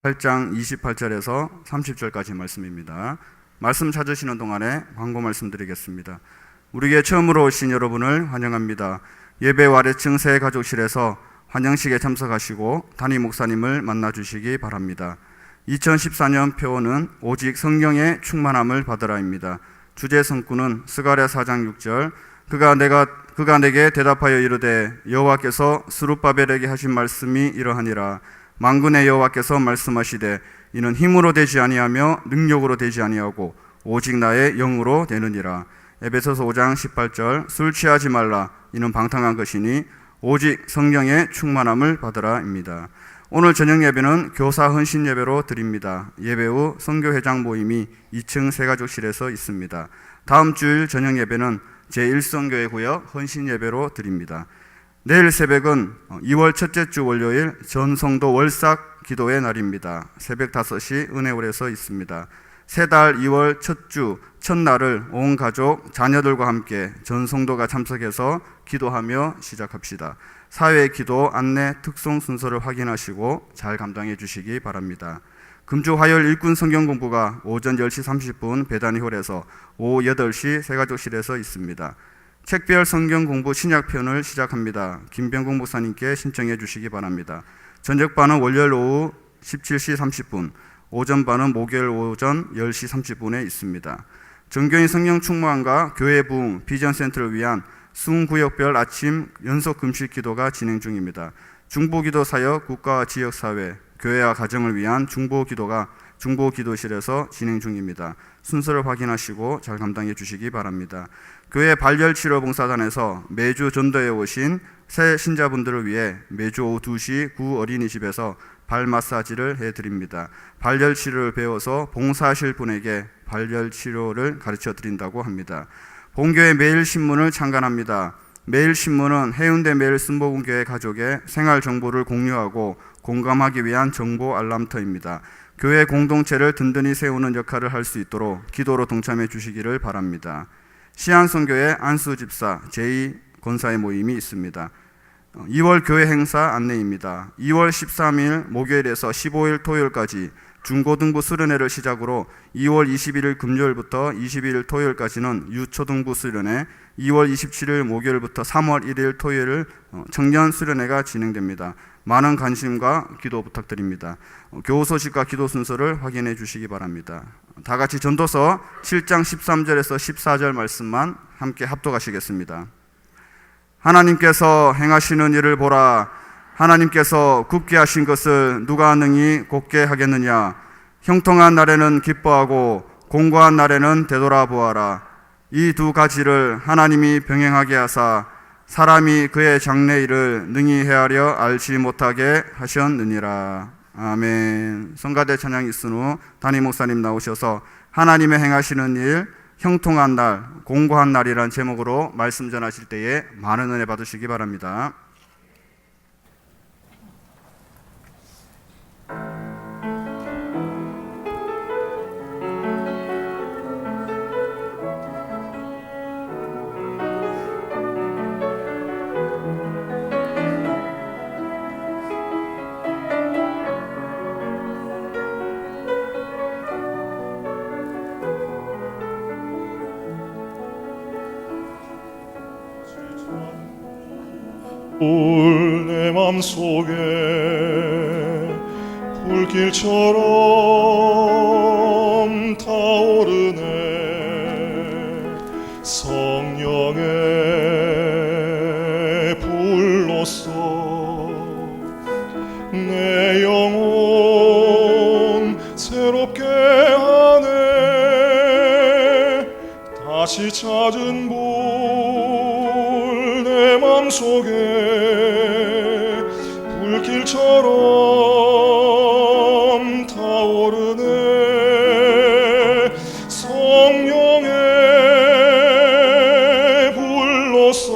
8장 28절에서 30절까지 말씀입니다. 말씀 찾으시는 동안에 광고 말씀드리겠습니다. 우리에게 처음으로 오신 여러분을 환영합니다. 예배 아래층 새 가족실에서 환영식에 참석하시고 담임 목사님을 만나주시기 바랍니다. 2014년 표어는 오직 성령의 충만함을 받으라입니다. 주제 성구는 스가랴 4장 6절 그가 내게 대답하여 이르되 여호와께서 스룹바벨에게 하신 말씀이 이러하니라. 만군의 여호와께서 말씀하시되 이는 힘으로 되지 아니하며 능력으로 되지 아니하고 오직 나의 영으로 되느니라. 에베소서 5장 18절 술 취하지 말라 이는 방탕한 것이니 오직 성령의 충만함을 받으라입니다. 오늘 저녁 예배는 교사 헌신 예배로 드립니다. 예배 후 선교회장 모임이 2층 새가족실에서 있습니다. 다음 주일 저녁 예배는 제1선교회 구역 헌신 예배로 드립니다. 내일 새벽은 2월 첫째 주 월요일 전성도 월삭 기도의 날입니다. 새벽 5시 은혜홀에서 있습니다. 새 달 2월 첫 주 첫날을 온 가족 자녀들과 함께 전성도가 참석해서 기도하며 시작합시다. 사회 기도 안내 특송 순서를 확인하시고 잘 감당해 주시기 바랍니다. 금주 화요일 일꾼 성경 공부가 오전 10시 30분 배단위홀에서 오후 8시 새가족실에서 있습니다. 책별 성경 공부 신약편을 시작합니다. 김병국 목사님께 신청해 주시기 바랍니다. 저녁반은 월요일 오후 17시 30분, 오전반은 목요일 오전 10시 30분에 있습니다. 정교인 성령 충만과 교회 부흥 비전센터를 위한 순구역별 아침 연속 금식 기도가 진행 중입니다. 중보기도 사역 국가와 지역사회, 교회와 가정을 위한 중보기도실에서 진행 중입니다. 순서를 확인하시고 잘 감당해 주시기 바랍니다. 교회 발열치료봉사단에서 매주 전도에 오신 새 신자분들을 위해 매주 오후 2시 구 어린이집에서 발 마사지를 해드립니다. 발열치료를 배워서 봉사하실 분에게 발열치료를 가르쳐 드린다고 합니다. 본교회 매일신문을 창간합니다. 매일신문은 해운대 매일순복음교회 가족의 생활정보를 공유하고 공감하기 위한 정보 알람터입니다. 교회 공동체를 든든히 세우는 역할을 할 수 있도록 기도로 동참해 주시기를 바랍니다. 시안성교회 안수집사 제2권사의 모임이 있습니다. 2월 교회 행사 안내입니다. 2월 13일 목요일에서 15일 토요일까지 중고등부 수련회를 시작으로 2월 21일 금요일부터 21일 토요일까지는 유초등부 수련회, 2월 27일 목요일부터 3월 1일 토요일 청년 수련회가 진행됩니다. 많은 관심과 기도 부탁드립니다. 교우 소식과 기도 순서를 확인해 주시기 바랍니다. 다 같이 전도서 7장 13절에서 14절 말씀만 함께 합독하시겠습니다. 하나님께서 행하시는 일을 보라. 하나님께서 굽게 하신 것을 누가 능히 곱게 하겠느냐. 형통한 날에는 기뻐하고 공고한 날에는 되돌아보아라. 이 두 가지를 하나님이 병행하게 하사 사람이 그의 장래일을 능히 헤아려 알지 못하게 하셨느니라. 아멘. 성가대 찬양 있은 후 담임 목사님 나오셔서 하나님의 행하시는 일, 형통한 날, 공고한 날이란 제목으로 말씀 전하실 때에 많은 은혜 받으시기 바랍니다. 내 맘속에 불길처럼 타오르네. 성령의 불로써 내 영혼 새롭게 하네. 다시 찾은 분 내 맘속에 불길처럼 타오르네. 성령의 불로써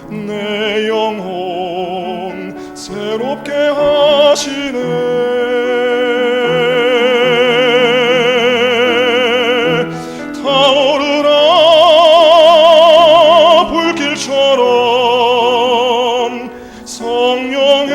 내 영혼 새롭게 하시네. 성령의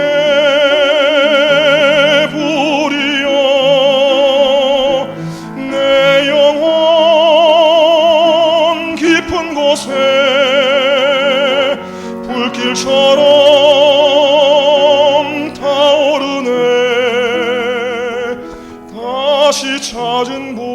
타오르네 다시 찾은 볼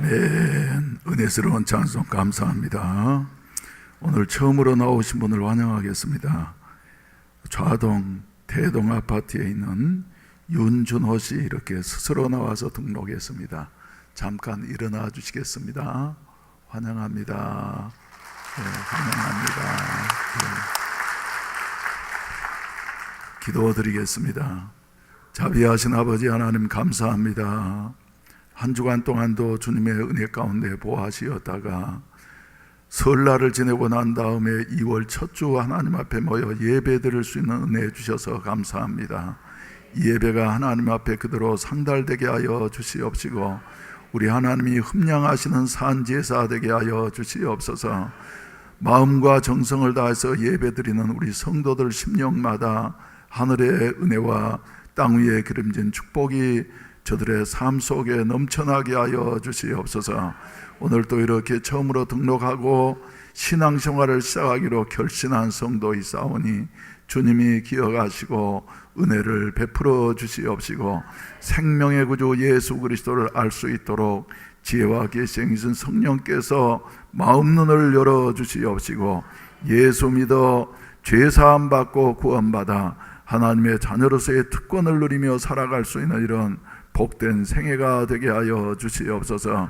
아멘. 은혜스러운 찬송 감사합니다. 오늘 처음으로 나오신 분을 환영하겠습니다. 좌동 대동 아파트에 있는 윤준호 씨 이렇게 스스로 나와서 등록했습니다. 잠깐 일어나 주시겠습니다. 환영합니다. 네, 환영합니다. 네. 기도드리겠습니다. 자비하신 아버지 하나님 감사합니다. 한 주간 동안도 주님의 은혜 가운데 보호하시었다가 설날을 지내고 난 다음에 2월 첫 주 하나님 앞에 모여 예배 드릴 수 있는 은혜 주셔서 감사합니다. 이 예배가 하나님 앞에 그대로 상달되게 하여 주시옵시고 우리 하나님이 흠량하시는 산제사 되게 하여 주시옵소서. 마음과 정성을 다해서 예배드리는 우리 성도들 심령마다 하늘의 은혜와 땅 위에 기름진 축복이 저들의 삶 속에 넘쳐나게 하여 주시옵소서. 오늘 또 이렇게 처음으로 등록하고 신앙생활을 시작하기로 결심한 성도 있사오니 주님이 기억하시고 은혜를 베풀어 주시옵시고 생명의 구주 예수 그리스도를 알 수 있도록 지혜와 계시이신 성령께서 마음 눈을 열어 주시옵시고 예수 믿어 죄사함 받고 구원받아 하나님의 자녀로서의 특권을 누리며 살아갈 수 있는 이런 복된 생애가 되게 하여 주시옵소서.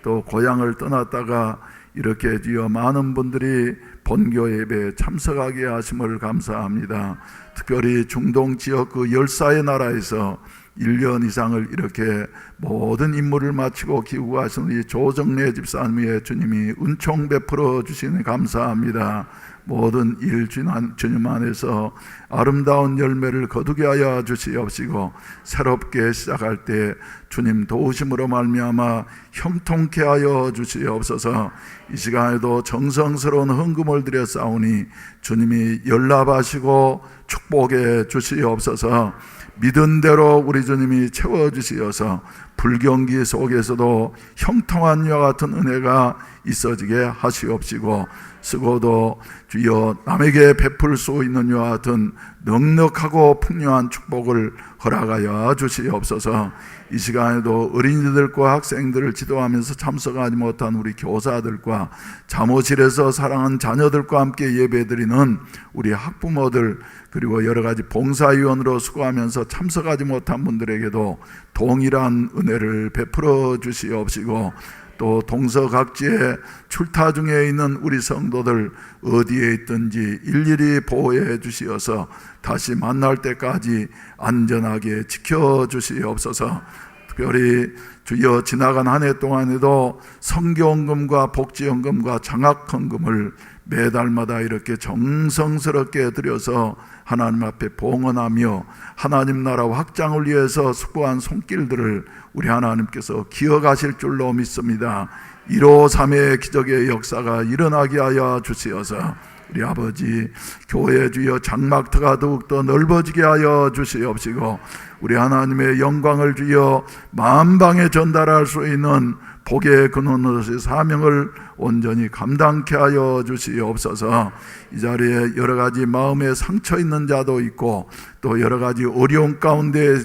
또 고향을 떠났다가 이렇게 주여 많은 분들이 본교 예배에 참석하게 하심을 감사합니다. 특별히 중동 지역 그 열사의 나라에서 1년 이상을 이렇게 모든 임무를 마치고 귀국하신 이 조정래 집사님 위에 주님이 은총 베풀어 주시니 감사합니다. 모든 일 주님 안에서 아름다운 열매를 거두게 하여 주시옵시고 새롭게 시작할 때 주님 도우심으로 말미암아 형통케 하여 주시옵소서. 이 시간에도 정성스러운 헌금을 드려 싸우니 주님이 연락하시고 축복해 주시옵소서. 믿은 대로 우리 주님이 채워주시어서 불경기 속에서도 형통한 이와 같은 은혜가 있어지게 하시옵시고 쓰고도 주여 남에게 베풀 수 있는 이와 같은 넉넉하고 풍요한 축복을 허락하여 주시옵소서. 이 시간에도 어린이들과 학생들을 지도하면서 참석하지 못한 우리 교사들과 잠옷실에서 사랑하는 자녀들과 함께 예배드리는 우리 학부모들 그리고 여러 가지 봉사위원으로 수고하면서 참석하지 못한 분들에게도 동일한 은혜를 베풀어 주시옵시고 또 동서각지에 출타 중에 있는 우리 성도들 어디에 있든지 일일이 보호해 주시어서 다시 만날 때까지 안전하게 지켜주시옵소서. 특별히 주여 지나간 한 해 동안에도 성교헌금과 복지헌금과 장학헌금을 매달마다 이렇게 정성스럽게 드려서 하나님 앞에 봉헌하며 하나님 나라 확장을 위해서 수고한 손길들을 우리 하나님께서 기억하실 줄로 믿습니다. 153의 기적의 역사가 일어나게 하여 주시어서 우리 아버지 교회 주여 장막터가 더욱더 넓어지게 하여 주시옵시고 우리 하나님의 영광을 주여 만방에 전달할 수 있는 복의 근원으로서의 사명을 온전히 감당케 하여 주시옵소서. 이 자리에 여러 가지 마음에 상처 있는 자도 있고 또 여러 가지 어려운 가운데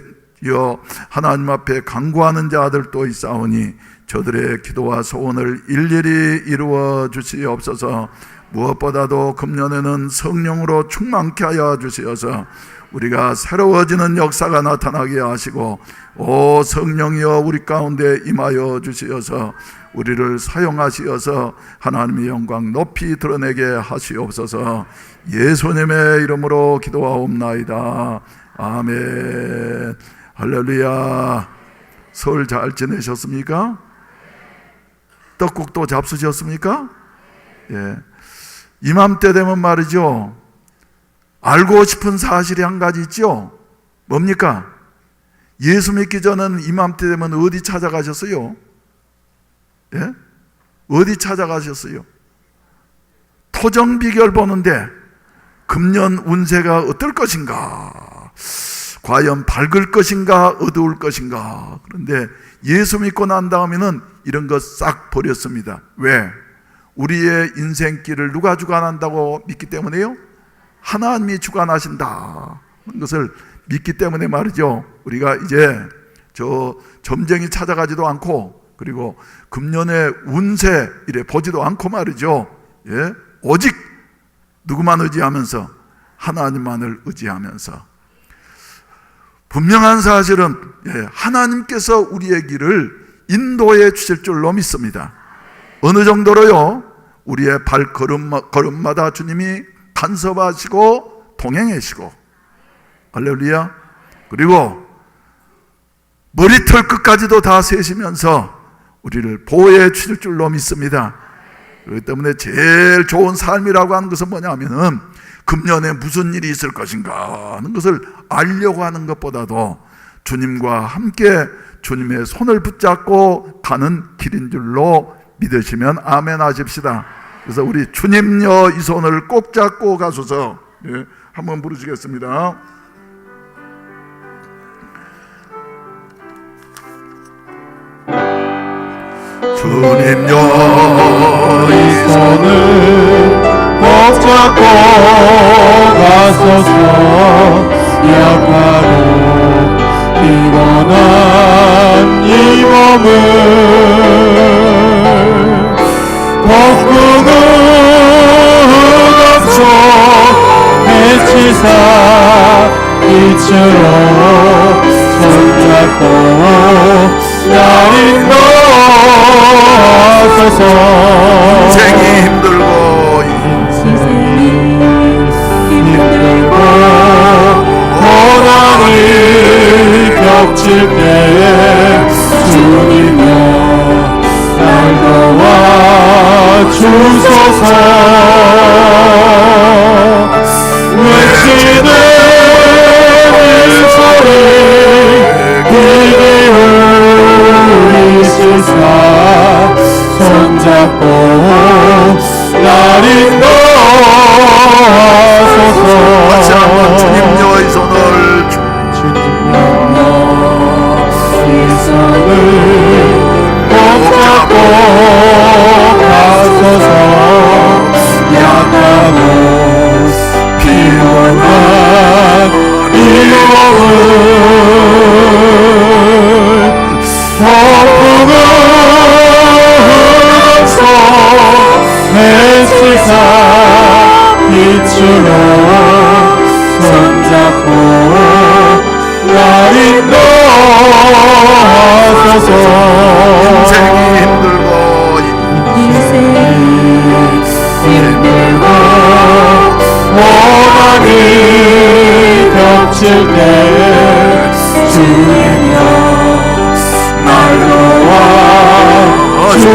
하나님 앞에 간구하는 자들도 있사오니 저들의 기도와 소원을 일일이 이루어 주시옵소서. 무엇보다도 금년에는 성령으로 충만케 하여 주시어서 우리가 새로워지는 역사가 나타나게 하시고 오 성령이여 우리 가운데 임하여 주시어서 우리를 사용하시어서 하나님의 영광 높이 드러내게 하시옵소서. 예수님의 이름으로 기도하옵나이다. 아멘. 할렐루야. 설 잘 지내셨습니까? 떡국도 잡수셨습니까? 예. 이맘때 되면 말이죠, 알고 싶은 사실이 한 가지 있죠. 뭡니까? 예수 믿기 전에는 이맘때 되면 어디 찾아가셨어요? 예? 어디 찾아가셨어요? 토정 비결 보는데 금년 운세가 어떨 것인가? 과연 밝을 것인가? 어두울 것인가? 그런데 예수 믿고 난 다음에는 이런 거 싹 버렸습니다. 왜? 우리의 인생길을 누가 주관한다고 믿기 때문에요? 하나님이 주관하신다 그것을 믿기 때문에 말이죠, 우리가 이제 저 점쟁이 찾아가지도 않고 그리고 금년의 운세 이래 보지도 않고 말이죠, 예? 오직 누구만 의지하면서 하나님만을 의지하면서 분명한 사실은 하나님께서 우리의 길을 인도해 주실 줄로 믿습니다. 어느 정도로요? 우리의 발걸음마다 주님이 간섭하시고 동행하시고, 할렐루야. 그리고 머리털 끝까지도 다 세시면서 우리를 보호해 주실 줄로 믿습니다. 그렇기 때문에 제일 좋은 삶이라고 하는 것은 뭐냐면은 금년에 무슨 일이 있을 것인가 하는 것을 알려고 하는 것보다도 주님과 함께 주님의 손을 붙잡고 가는 길인 줄로 믿으시면 아멘 하십시다. 그래서 우리 주님여 이 손을 꼭 잡고 가소서. 예, 한번 부르시겠습니다. 주님여 이 손을 꼭 잡고 가소서. 약하고 피곤한 이 몸을 폭풍은 없어 해치사 빛으로 손잡고 날 인도하소서. 인생이 힘들고 고난이 겹칠 때 주님여 날 도와주소서. 외치는 이 소리 귀 기울이시사 손잡고 날 인도하소서. 같이 한번 주님여 이 손을 이 손을 꼭 잡고 가소서. 약하고 피곤한 이 몸을 폭풍은 없어 메시사 빛으로 손잡고 날 인도하소서. 인생이 힘들고 고난이 겹칠 때 주님여 날 도와주소서.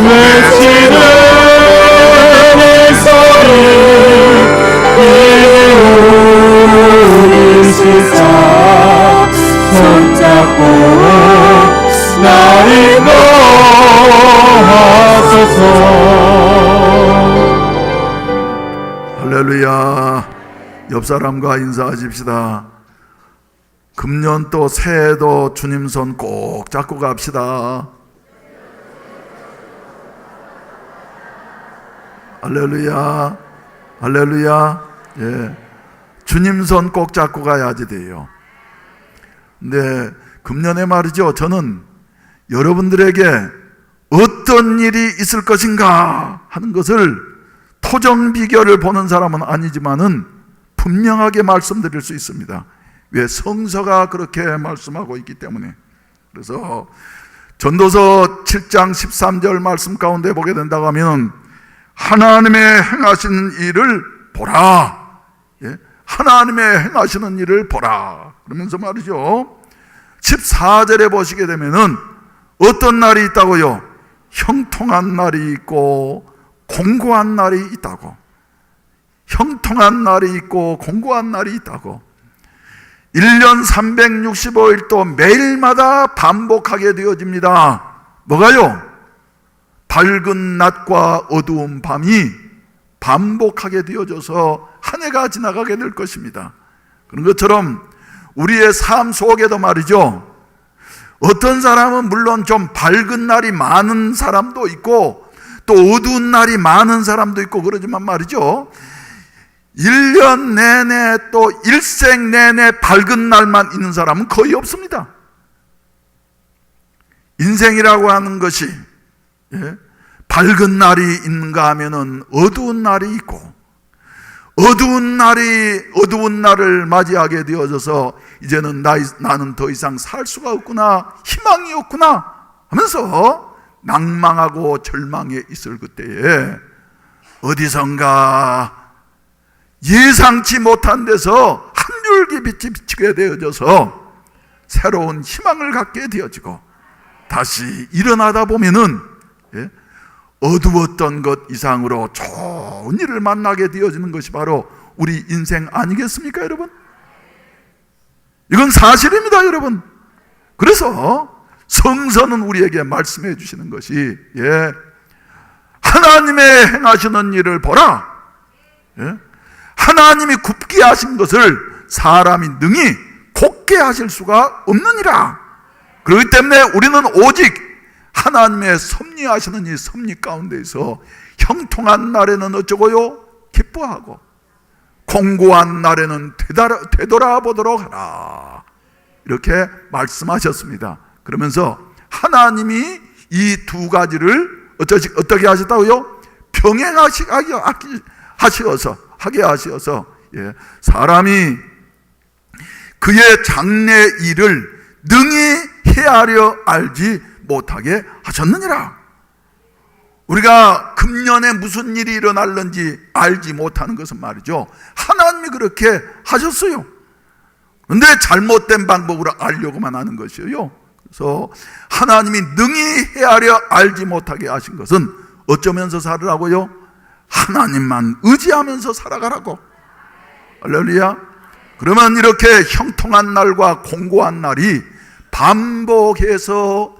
외치는 이 소리 기울이시사 손잡고 날 인도하소서. 할렐루야. 옆 사람과 인사하십시다. 금년 또 새해도 주님 손 꼭 잡고 갑시다. 할렐루야. 할렐루야. 예. 주님 손 꼭 잡고 가야지 돼요. 근데 금년에 말이죠, 저는 여러분들에게 어떤 일이 있을 것인가 하는 것을 토정 비결을 보는 사람은 아니지만은 분명하게 말씀드릴 수 있습니다. 왜? 성서가 그렇게 말씀하고 있기 때문에. 그래서 전도서 7장 13절 말씀 가운데 보게 된다고 하면 하나님의 행하시는 일을 보라. 예? 하나님의 행하시는 일을 보라. 그러면서 말이죠, 14절에 보시게 되면은 어떤 날이 있다고요? 형통한 날이 있고 공고한 날이 있다고. 형통한 날이 있고 공고한 날이 있다고. 1년 365일도 매일마다 반복하게 되어집니다. 뭐가요? 밝은 낮과 어두운 밤이 반복하게 되어져서 한 해가 지나가게 될 것입니다. 그런 것처럼 우리의 삶 속에도 말이죠, 어떤 사람은 물론 좀 밝은 날이 많은 사람도 있고 또 어두운 날이 많은 사람도 있고 그러지만 말이죠, 1년 내내 또 일생 내내 밝은 날만 있는 사람은 거의 없습니다. 인생이라고 하는 것이 밝은 날이 있는가 하면은 어두운 날이 있고, 어두운 날을 맞이하게 되어져서 이제는 나는 더 이상 살 수가 없구나, 희망이 없구나 하면서 낭망하고 절망에 있을 그때에 어디선가 예상치 못한 데서 한 줄기 빛이 비치게 되어져서 새로운 희망을 갖게 되어지고, 다시 일어나다 보면은 어두웠던 것 이상으로 좋은 일을 만나게 되어지는 것이 바로 우리 인생 아니겠습니까, 여러분? 이건 사실입니다, 여러분. 그래서 성서는 우리에게 말씀해 주시는 것이 하나님의 행하시는 일을 보라. 하나님이 굽게 하신 것을 사람이 능히 곱게 하실 수가 없느니라. 그렇기 때문에 우리는 오직 하나님의 섭리하시는 이 섭리 가운데서 형통한 날에는 어쩌고요? 기뻐하고 공고한 날에는 되돌아보도록 하라. 이렇게 말씀하셨습니다. 그러면서 하나님이 이 두 가지를 어떻게 하셨다고요? 병행하게 하시어서 사람이 그의 장래 일을 능히 헤아려 알지 못하게 하셨느니라. 우리가 금년에 무슨 일이 일어날는지 알지 못하는 것은 말이죠, 하나님이 그렇게 하셨어요. 그런데 잘못된 방법으로 알려고만 하는 것이에요. 그래서 하나님이 능히 헤아려 알지 못하게 하신 것은 어쩌면서 살으라고요? 하나님만 의지하면서 살아가라고. 할렐루야. 그러면 이렇게 형통한 날과 공고한 날이 반복해서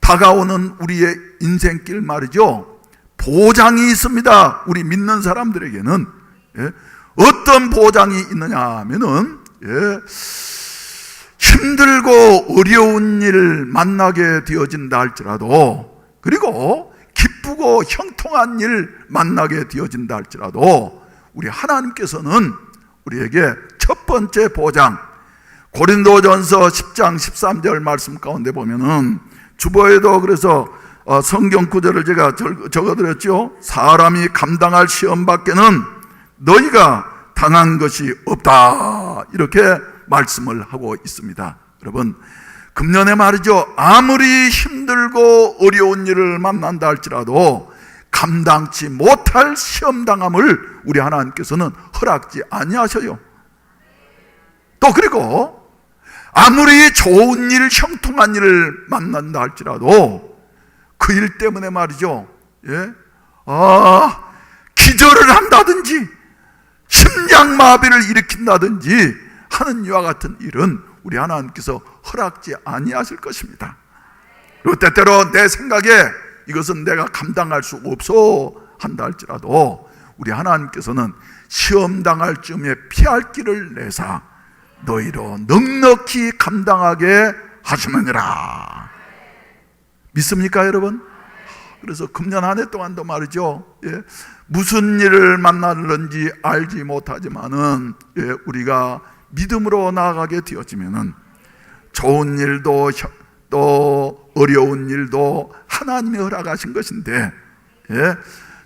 다가오는 우리의 인생길 말이죠, 보장이 있습니다. 우리 믿는 사람들에게는 어떤 보장이 있느냐 하면은 힘들고 어려운 일을 만나게 되어진다 할지라도, 그리고 기쁘고 형통한 일 만나게 되어진다 할지라도, 우리 하나님께서는 우리에게 첫 번째 보장, 고린도전서 10장 13절 말씀 가운데 보면은 주보에도 그래서 성경 구절을 제가 적어드렸죠. 사람이 감당할 시험 밖에는 너희가 당한 것이 없다, 이렇게 말씀을 하고 있습니다. 여러분, 금년에 말이죠, 아무리 힘들고 어려운 일을 만난다 할지라도 감당치 못할 시험당함을 우리 하나님께서는 허락지 아니하셔요. 또 그리고 아무리 좋은 일, 형통한 일을 만난다 할지라도 그 일 때문에 말이죠, 기절을 한다든지 심장마비를 일으킨다든지 하는 이와 같은 일은 우리 하나님께서 허락지 아니하실 것입니다. 그리고 때때로 내 생각에 이것은 내가 감당할 수 없어 한다 할지라도 우리 하나님께서는 시험당할 즈음에 피할 길을 내사 너희로 넉넉히 감당하게 하시느니라. 믿습니까, 여러분? 그래서 금년 한 해 동안도 말이죠, 무슨 일을 만나는지 알지 못하지만은 우리가 믿음으로 나아가게 되어지면은 좋은 일도 또 어려운 일도 하나님이 허락하신 것인데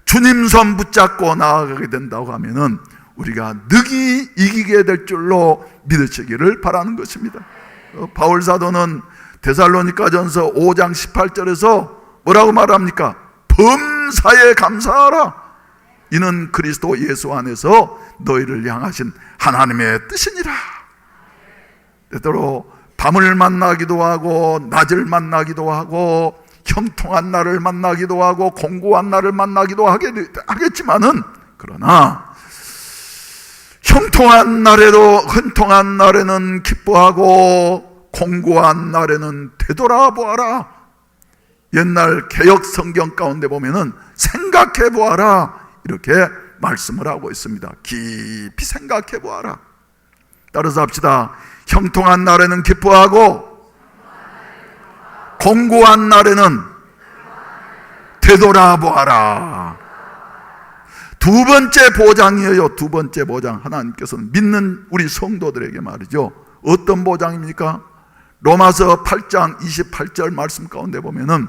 주님 손 붙잡고 나아가게 된다고 하면은 우리가 능히 이기게 될 줄로 믿으시기를 바라는 것입니다. 바울 사도는 데살로니가전서 5장 18절에서 뭐라고 말합니까? 범사에 감사하라. 이는 그리스도 예수 안에서 너희를 향하신 하나님의 뜻이니라. 때때로 밤을 만나기도 하고 낮을 만나기도 하고 형통한 날을 만나기도 하고 공고한 날을 만나기도 하겠지만은, 그러나 형통한 날에는 기뻐하고 공고한 날에는 되돌아보아라. 옛날 개역 성경 가운데 보면은 생각해 보아라, 이렇게 말씀을 하고 있습니다. 깊이 생각해 보아라. 따라서 합시다. 형통한 날에는 기뻐하고 공고한 날에는 되돌아보아라. 두 번째 보장이에요. 두 번째 보장. 하나님께서는 믿는 우리 성도들에게 말이죠, 어떤 보장입니까? 로마서 8장 28절 말씀 가운데 보면은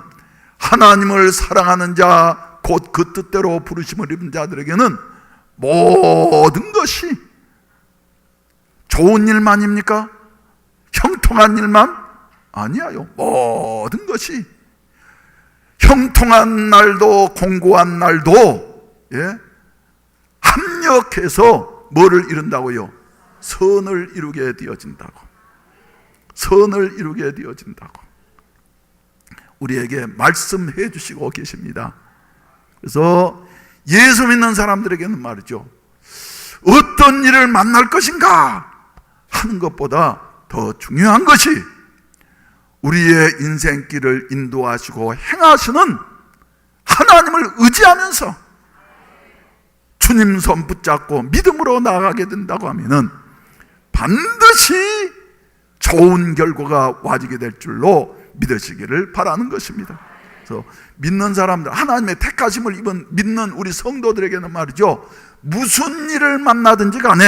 하나님을 사랑하는 자 곧 그 뜻대로 부르심을 입은 자들에게는 모든 것이 좋은 일만입니까? 형통한 일만? 아니에요. 모든 것이 형통한 날도 공고한 날도 합력해서 뭐를 이룬다고요? 선을 이루게 되어진다고. 선을 이루게 되어진다고. 우리에게 말씀해 주시고 계십니다. 그래서 예수 믿는 사람들에게는 말이죠, 어떤 일을 만날 것인가 하는 것보다 더 중요한 것이 우리의 인생길을 인도하시고 행하시는 하나님을 의지하면서 주님 손 붙잡고 믿음으로 나아가게 된다고 하면은 반드시 좋은 결과가 와지게 될 줄로 믿으시기를 바라는 것입니다. 그래서 믿는 사람들, 하나님의 택하심을 입은 믿는 우리 성도들에게는 말이죠, 무슨 일을 만나든지 간에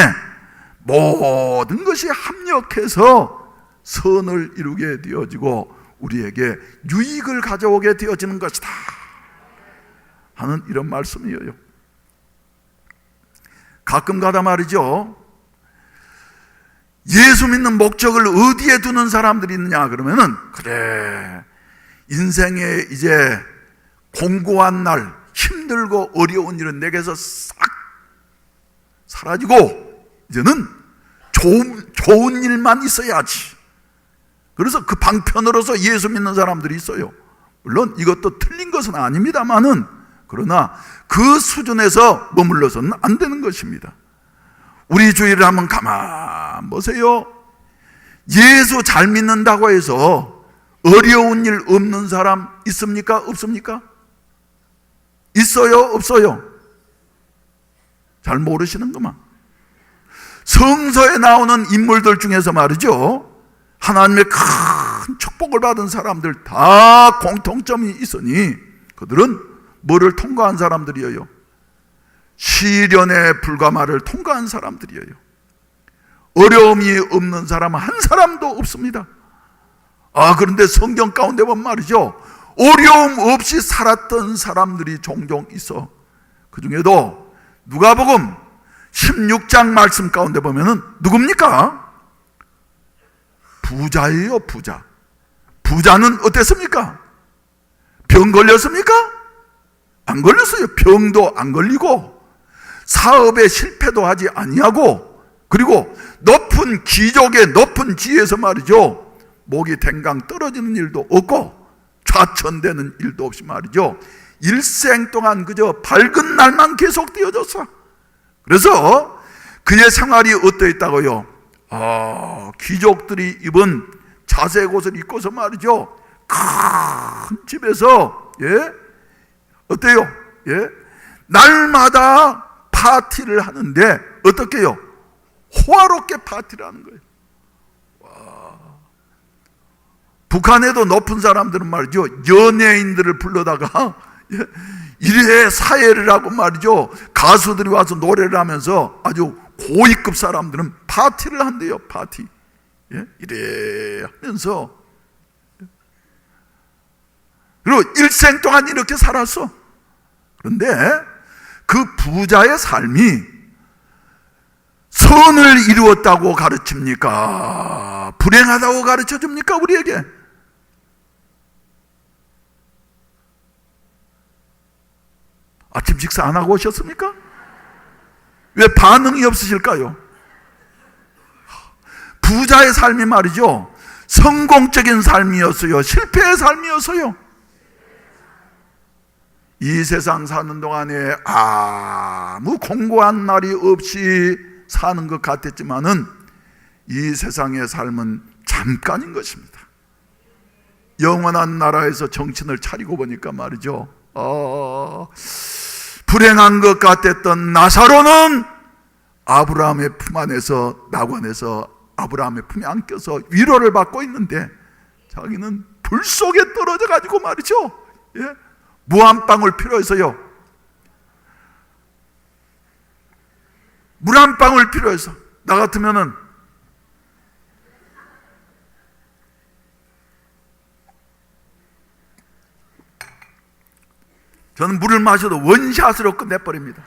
모든 것이 합력해서 선을 이루게 되어지고 우리에게 유익을 가져오게 되어지는 것이다 하는 이런 말씀이에요. 가끔 가다 말이죠, 예수 믿는 목적을 어디에 두는 사람들이 있느냐 그러면은, 그래, 인생에 이제 공고한 날, 힘들고 어려운 일은 내게서 싹 사라지고 이제는 좋은 일만 있어야지. 그래서 그 방편으로서 예수 믿는 사람들이 있어요. 물론 이것도 틀린 것은 아닙니다만은, 그러나 그 수준에서 머물러서는 안 되는 것입니다. 우리 주위를 한번 가만 보세요. 예수 잘 믿는다고 해서 어려운 일 없는 사람 있습니까? 없습니까? 있어요? 없어요? 잘 모르시는구만. 성서에 나오는 인물들 중에서 말이죠, 하나님의 큰 축복을 받은 사람들 다 공통점이 있으니 그들은 뭐를 통과한 사람들이에요? 시련의 불가마를 통과한 사람들이에요. 어려움이 없는 사람은 한 사람도 없습니다. 그런데 성경 가운데 보면 말이죠, 어려움 없이 살았던 사람들이 종종 있어. 그 중에도 누가복음 16장 말씀 가운데 보면은 누굽니까? 부자예요, 부자. 부자는 어땠습니까? 병 걸렸습니까? 안 걸렸어요. 병도 안 걸리고 사업에 실패도 하지 아니하고, 그리고 높은 귀족의 높은 지위에서 말이죠, 목이 댕강 떨어지는 일도 없고 좌천되는 일도 없이 말이죠, 일생 동안 그저 밝은 날만 계속 띄어졌어. 그래서 그의 생활이 어떠했다고요? 귀족들이 입은 자색 옷을 입고서 말이죠, 큰 집에서, 어때요? 날마다 파티를 하는데 어떻게 해요? 호화롭게 파티를 하는 거예요. 북한에도 높은 사람들은 말이죠, 연예인들을 불러다가 일회 사회를 하고 말이죠, 가수들이 와서 노래를 하면서 아주 고위급 사람들은 파티를 한대요. 파티. 이래 하면서, 그리고 일생 동안 이렇게 살았어. 그런데 그 부자의 삶이 선을 이루었다고 가르칩니까? 불행하다고 가르쳐줍니까? 우리에게? 아침 식사 안 하고 오셨습니까? 왜 반응이 없으실까요? 부자의 삶이 말이죠, 성공적인 삶이었어요? 실패의 삶이었어요? 이 세상 사는 동안에 아무 공고한 날이 없이 사는 것 같았지만은 이 세상의 삶은 잠깐인 것입니다. 영원한 나라에서 정신을 차리고 보니까 말이죠, 불행한 것 같았던 나사로는 아브라함의 품 안에서, 낙원에서 아브라함의 품에 안겨서 위로를 받고 있는데 자기는 불 속에 떨어져 가지고 말이죠, 무 한 방울 필요해서요, 물 한 방울 필요해서, 나 같으면은 저는 물을 마셔도 원샷으로 끝내버립니다.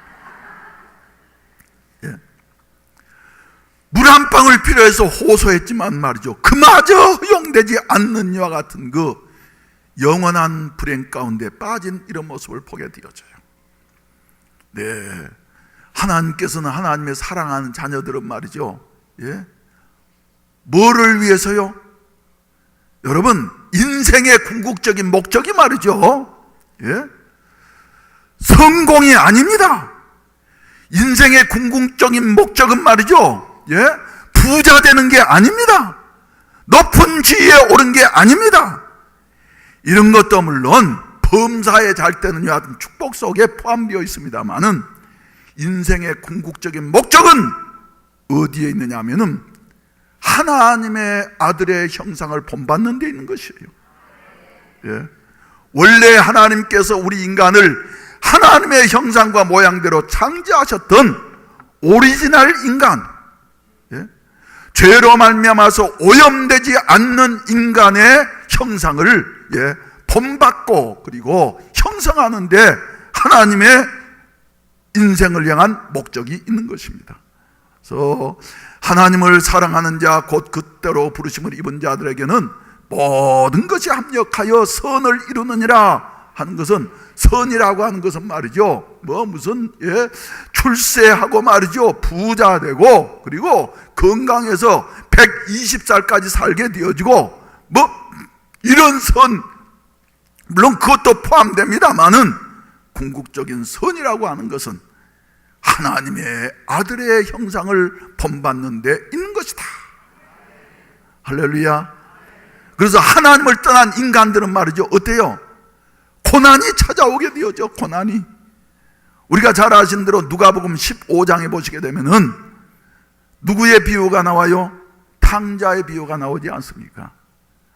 물 한 방울 필요해서 호소했지만 말이죠, 그마저 허용되지 않는 이와 같은 그 영원한 불행 가운데 빠진 이런 모습을 보게 되어져요. 하나님께서는 하나님의 사랑하는 자녀들은 말이죠, 뭐를 위해서요? 여러분, 인생의 궁극적인 목적이 말이죠, 예? 성공이 아닙니다. 인생의 궁극적인 목적은 말이죠, 예? 부자 되는 게 아닙니다. 높은 지위에 오른 게 아닙니다. 이런 것도 물론 범사에 잘 되는 이와 같은 축복 속에 포함되어 있습니다만은 인생의 궁극적인 목적은 어디에 있느냐 하면은 하나님의 아들의 형상을 본받는 데 있는 것이에요. 예. 원래 하나님께서 우리 인간을 하나님의 형상과 모양대로 창조하셨던 오리지널 인간, 예. 죄로 말미암아서 오염되지 않는 인간의 형상을, 예, 본받고 그리고 형성하는데 하나님의 인생을 향한 목적이 있는 것입니다. 그래서 하나님을 사랑하는 자 곧 그때로 부르심을 입은 자들에게는 모든 것이 합력하여 선을 이루느니라 하는 것은, 선이라고 하는 것은 말이죠, 무슨, 예, 출세하고 말이죠, 부자 되고 그리고 건강해서 120살까지 살게 되어지고 이런 선, 물론 그것도 포함됩니다만은 궁극적인 선이라고 하는 것은 하나님의 아들의 형상을 본받는 데 있는 것이다. 할렐루야. 그래서 하나님을 떠난 인간들은 말이죠, 어때요? 고난이 찾아오게 되어져. 고난이. 우리가 잘 아시는 대로 누가복음 15장에 보시게 되면은 누구의 비유가 나와요? 탕자의 비유가 나오지 않습니까?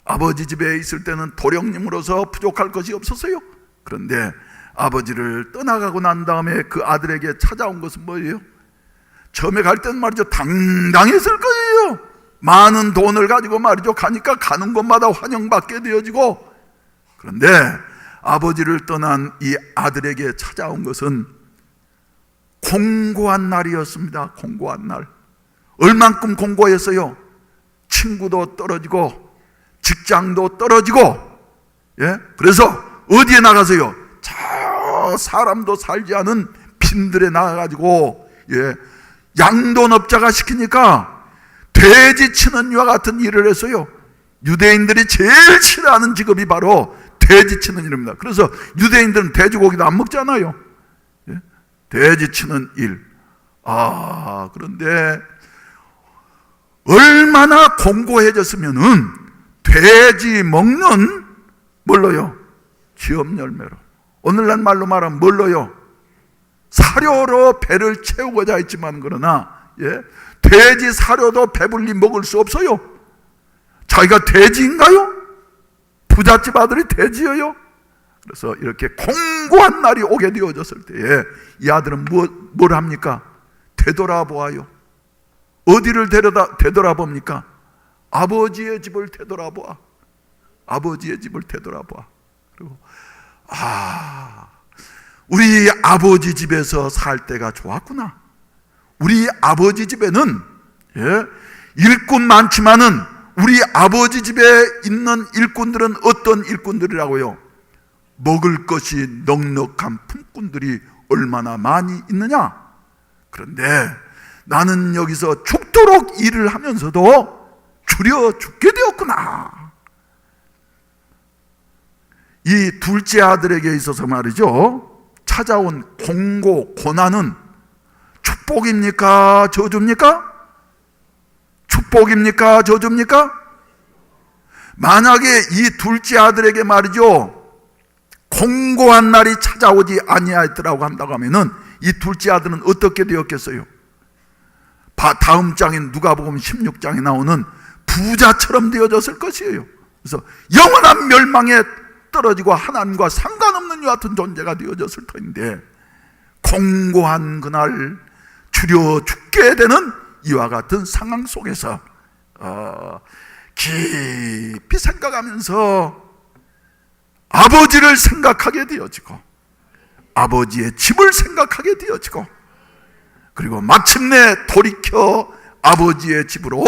아버지 집에 있을 때는 도령님으로서 부족할 것이 없었어요. 그런데 아버지를 떠나가고 난 다음에 그 아들에게 찾아온 것은 뭐예요? 처음에 갈 때는 말이죠, 당당했을 거예요. 많은 돈을 가지고 말이죠, 가니까 가는 곳마다 환영받게 되어지고. 그런데 아버지를 떠난 이 아들에게 찾아온 것은 공고한 날이었습니다. 공고한 날. 얼만큼 공고했어요? 친구도 떨어지고 직장도 떨어지고, 예? 그래서 어디에 나가서요? 저 사람도 살지 않은 빈들에 나가가지고, 예, 양돈업자가 시키니까 돼지 치는 이와 같은 일을 했어요. 유대인들이 제일 싫어하는 직업이 바로 돼지 치는 일입니다. 그래서 유대인들은 돼지고기도 안 먹잖아요. 예? 돼지 치는 일. 그런데 얼마나 공고해졌으면은 돼지 먹는 뭘로요? 지업 열매로. 오늘날 말로 말하면 뭘로요? 사료로 배를 채우고자 했지만, 그러나, 예, 돼지 사료도 배불리 먹을 수 없어요. 자기가 돼지인가요? 부잣집 아들이 돼지예요? 그래서 이렇게 공고한 날이 오게 되어졌을 때에 이 아들은 뭘 합니까? 되돌아보아요. 어디를 되돌아봅니까? 아버지의 집을 되돌아보아. 아버지의 집을 되돌아보아. 그리고 우리 아버지 집에서 살 때가 좋았구나. 우리 아버지 집에는, 예, 일꾼 많지만은 우리 아버지 집에 있는 일꾼들은 어떤 일꾼들이라고요? 먹을 것이 넉넉한 품꾼들이 얼마나 많이 있느냐? 그런데 나는 여기서 죽도록 일을 하면서도 줄여 죽게 되었구나. 이 둘째 아들에게 있어서 말이죠, 찾아온 공고, 고난은 축복입니까? 저주입니까? 축복입니까? 저주입니까? 만약에 이 둘째 아들에게 말이죠, 공고한 날이 찾아오지 아니하였더라고 한다고 하면은 이 둘째 아들은 어떻게 되었겠어요? 다음 장인 누가복음 16장에 나오는 부자처럼 되어졌을 것이에요. 그래서 영원한 멸망에 떨어지고 하나님과 상관없는 이와 같은 존재가 되어졌을 터인데, 공고한 그날 줄여 죽게 되는 이와 같은 상황 속에서 깊이 생각하면서 아버지를 생각하게 되어지고 아버지의 집을 생각하게 되어지고, 그리고 마침내 돌이켜 아버지의 집으로,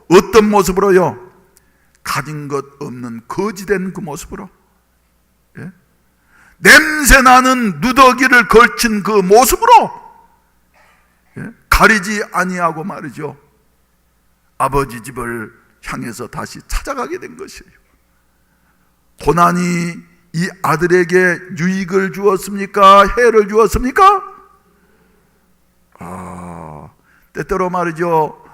어떤 모습으로요? 가진 것 없는 거지된 그 모습으로, 예? 냄새나는 누더기를 걸친 그 모습으로, 예? 가리지 아니하고 말이죠, 아버지 집을 향해서 다시 찾아가게 된 것이에요. 고난이 이 아들에게 유익을 주었습니까? 해를 주었습니까? 때때로 말이죠,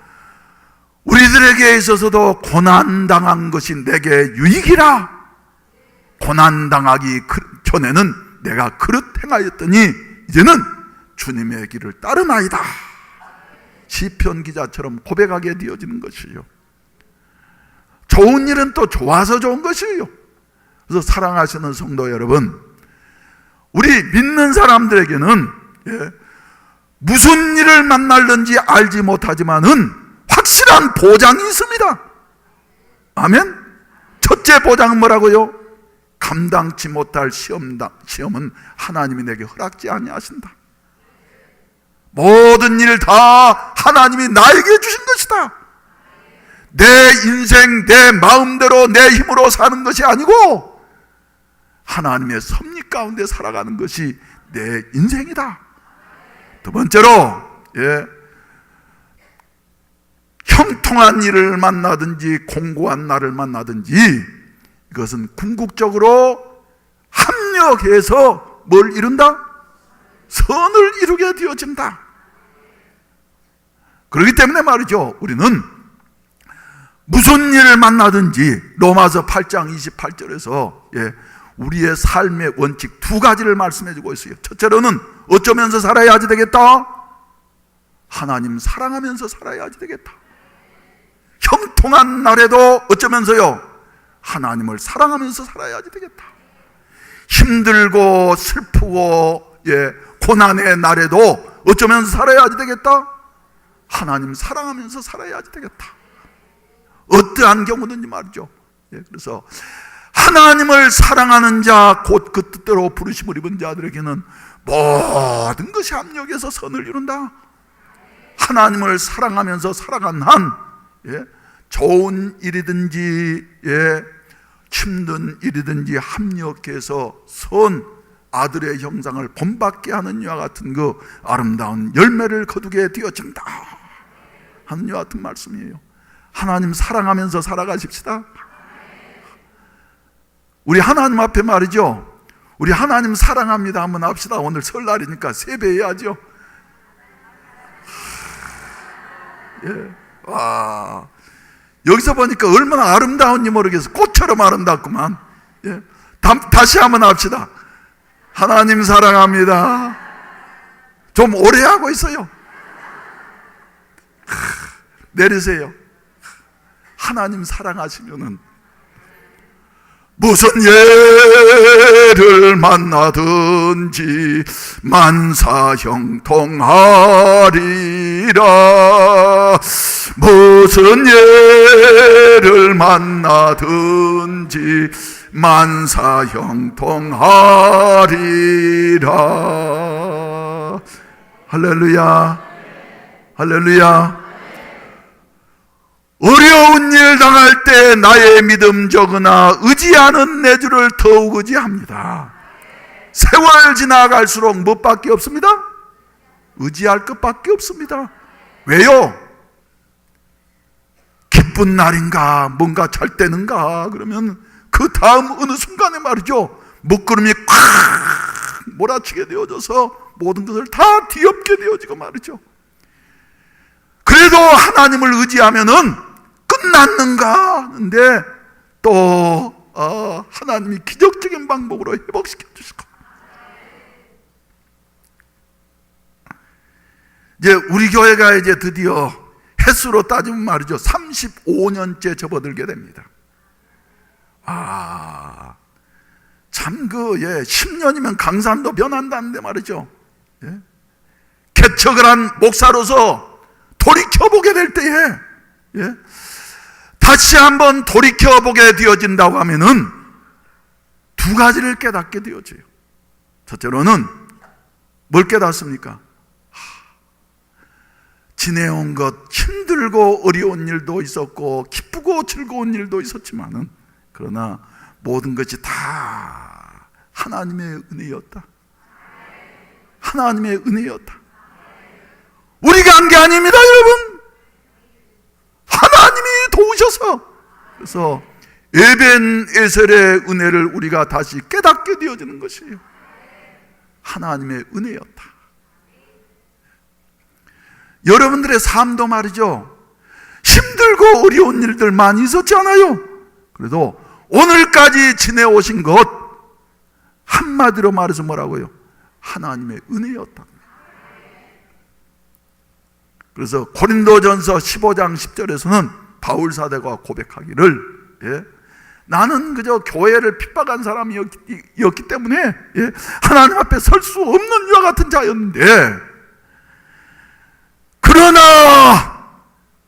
우리들에게 있어서도 고난당한 것이 내게 유익이라. 고난당하기 전에는 내가 그릇 행하였더니 이제는 주님의 길을 따르나이다. 시편 기자처럼 고백하게 되어지는 것이요. 좋은 일은 또 좋아서 좋은 것이에요. 그래서 사랑하시는 성도 여러분, 우리 믿는 사람들에게는 무슨 일을 만날는지 알지 못하지만은 확실한 보장이 있습니다. 아멘. 첫째 보장은 뭐라고요? 감당치 못할 시험은 하나님이 내게 허락지 아니하신다. 모든 일 다 하나님이 나에게 주신 것이다. 내 인생 내 마음대로 내 힘으로 사는 것이 아니고 하나님의 섭리 가운데 살아가는 것이 내 인생이다. 두 번째로, 형통한 일을 만나든지 공고한 날을 만나든지 이것은 궁극적으로 합력해서 뭘 이룬다? 선을 이루게 되어진다. 그렇기 때문에 말이죠, 우리는 무슨 일을 만나든지 로마서 8장 28절에서 우리의 삶의 원칙 두 가지를 말씀해 주고 있어요. 첫째로는 어쩌면서 살아야지 되겠다? 하나님 사랑하면서 살아야지 되겠다. 형통한 날에도 어쩌면서요? 하나님을 사랑하면서 살아야지 되겠다. 힘들고 슬프고 고난의 날에도 어쩌면서 살아야지 되겠다? 하나님 사랑하면서 살아야지 되겠다. 어떠한 경우든지 말이죠. 그래서 하나님을 사랑하는 자, 곧 그 뜻대로 부르심을 입은 자들에게는 모든 것이 합력해서 선을 이룬다. 하나님을 사랑하면서 살아간 한 좋은 일이든지 힘든 일이든지 합력해서 선 아들의 형상을 본받게 하는 이와 같은 그 아름다운 열매를 거두게 되어진다 하는 이와 같은 말씀이에요. 하나님 사랑하면서 살아가십시다. 우리 하나님 앞에 말이죠, 우리 하나님 사랑합니다 한번 합시다. 오늘 설날이니까 세배해야죠. 와, 여기서 보니까 얼마나 아름다운지 모르겠어. 꽃처럼 아름답구만. 다시 한번 합시다. 하나님 사랑합니다. 좀 오래 하고 있어요. 내리세요. 하나님 사랑하시면은 무슨 예를 만나든지 만사형통하리라. 무슨 예를 만나든지 만사형통하리라. 할렐루야, 할렐루야. 어려운 일 당할 때 나의 믿음 적으나 의지하는 내 주를 더욱 의지합니다. 세월 지나갈수록 무엇밖에 없습니다? 의지할 것밖에 없습니다. 왜요? 기쁜 날인가 뭔가 잘 되는가 그러면 그 다음 어느 순간에 말이죠, 먹구름이 콱 몰아치게 되어져서 모든 것을 다 뒤엎게 되어지고 말이죠. 그래도 하나님을 의지하면은 끝났는가 하는데 또 하나님이 기적적인 방법으로 회복시켜 주시고, 이제 우리 교회가 이제 드디어 횟수로 따지면 말이죠 35년째 접어들게 됩니다. 참 10년이면 강산도 변한다는데 말이죠. 개척을 한 목사로서 돌이켜보게 될 때에 다시 한번 돌이켜보게 되어진다고 하면은 두 가지를 깨닫게 되어져요. 첫째로는 뭘 깨닫습니까? 지내온 것, 힘들고 어려운 일도 있었고 기쁘고 즐거운 일도 있었지만은 그러나 모든 것이 다 하나님의 은혜였다. 하나님의 은혜였다. 우리가 한 게 아닙니다, 여러분. 하나님이 도우셔서. 그래서 에벤에셀의 은혜를 우리가 다시 깨닫게 되어지는 것이에요. 하나님의 은혜였다. 여러분들의 삶도 말이죠, 힘들고 어려운 일들 많이 있었지 않아요? 그래도 오늘까지 지내오신 것, 한마디로 말해서 뭐라고요? 하나님의 은혜였다. 그래서 고린도전서 15장 10절에서는 바울사도가 고백하기를, 나는 그저 교회를 핍박한 사람이었기 때문에 하나님 앞에 설 수 없는 이와 같은 자였는데, 그러나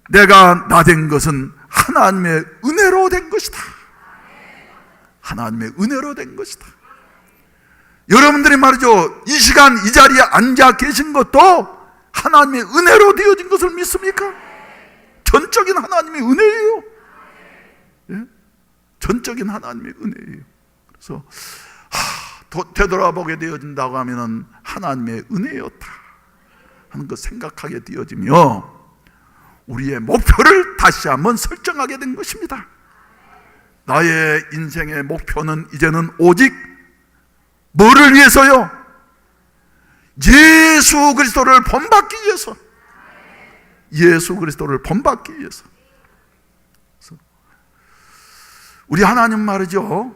내가 나된 것은 하나님의 은혜로 된 것이다. 하나님의 은혜로 된 것이다. 여러분들이 말이죠, 이 시간 이 자리에 앉아 계신 것도 하나님의 은혜로 되어진 것을 믿습니까? 전적인 하나님의 은혜예요. 전적인 하나님의 은혜예요. 그래서 되돌아보게 되어진다고 하면은 하나님의 은혜였다 하는 것 생각하게 되어지며 우리의 목표를 다시 한번 설정하게 된 것입니다. 나의 인생의 목표는 이제는 오직 뭐를 위해서요? 예수 그리스도를 본받기 위해서. 예수 그리스도를 본받기 위해서. 우리 하나님 말이죠,